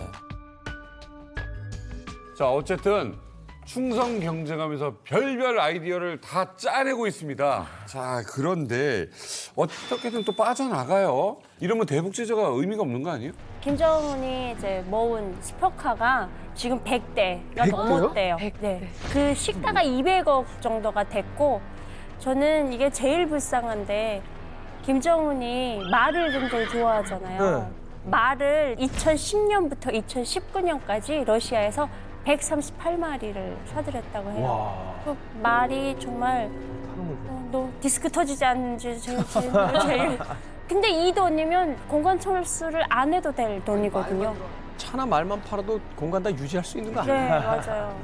자, 어쨌든 충성 경쟁하면서 별별 아이디어를 다 짜내고 있습니다. 자, 그런데 어떻게든 또 빠져나가요. 이러면 대북 제재가 의미가 없는 거 아니에요? 김정은이 이제 모은 스포카가 지금 100대가 넘었대요. 네. 그 시가가 200억 정도가 됐고 저는 이게 제일 불쌍한데 김정은이 말을 굉장히 좋아하잖아요. 말을 2010년부터 2019년까지 러시아에서 138마리를 사들였다고 해요. 그 말이 정말 너 디스크 터지지 않는지 제일 근데 이 돈이면 공간 철수를 안 해도 될 돈이거든요. 차나 말만 팔아도 공간 다 유지할 수 있는 거 네, 아니에요? 맞아요.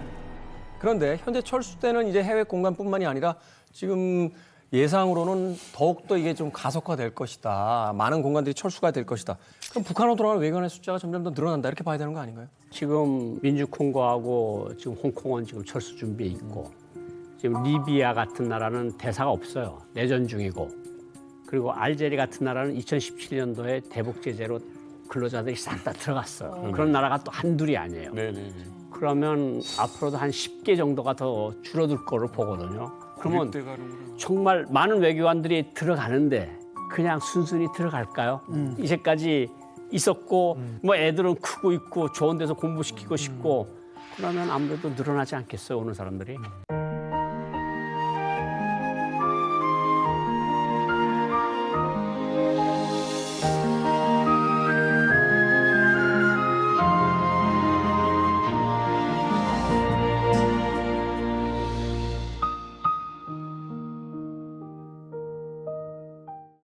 그런데 현재 철수 때는 이제 해외 공간뿐만이 아니라 지금 예상으로는 더욱더 이게 좀 가속화될 것이다. 많은 공간들이 철수가 될 것이다. 그럼 북한으로 돌아가는 외교관의 숫자가 점점 더 늘어난다. 이렇게 봐야 되는 거 아닌가요? 지금 민주콩고하고 지금 홍콩은 지금 철수 준비에 있고 지금 리비아 같은 나라는 대사가 없어요. 내전 중이고 그리고 알제리 같은 나라는 2017년도에 대북 제재로 근로자들이 싹 다 들어갔어요. 그런 나라가 또 한둘이 아니에요. 그러면 앞으로도 한 10개 정도가 더 줄어들 거로 보거든요. 그러면 정말 많은 외교관들이 들어가는데 그냥 순순히 들어갈까요? 이제까지 있었고 뭐 애들은 크고 있고 좋은 데서 공부시키고 싶고 그러면 아무래도 늘어나지 않겠어요, 오는 사람들이.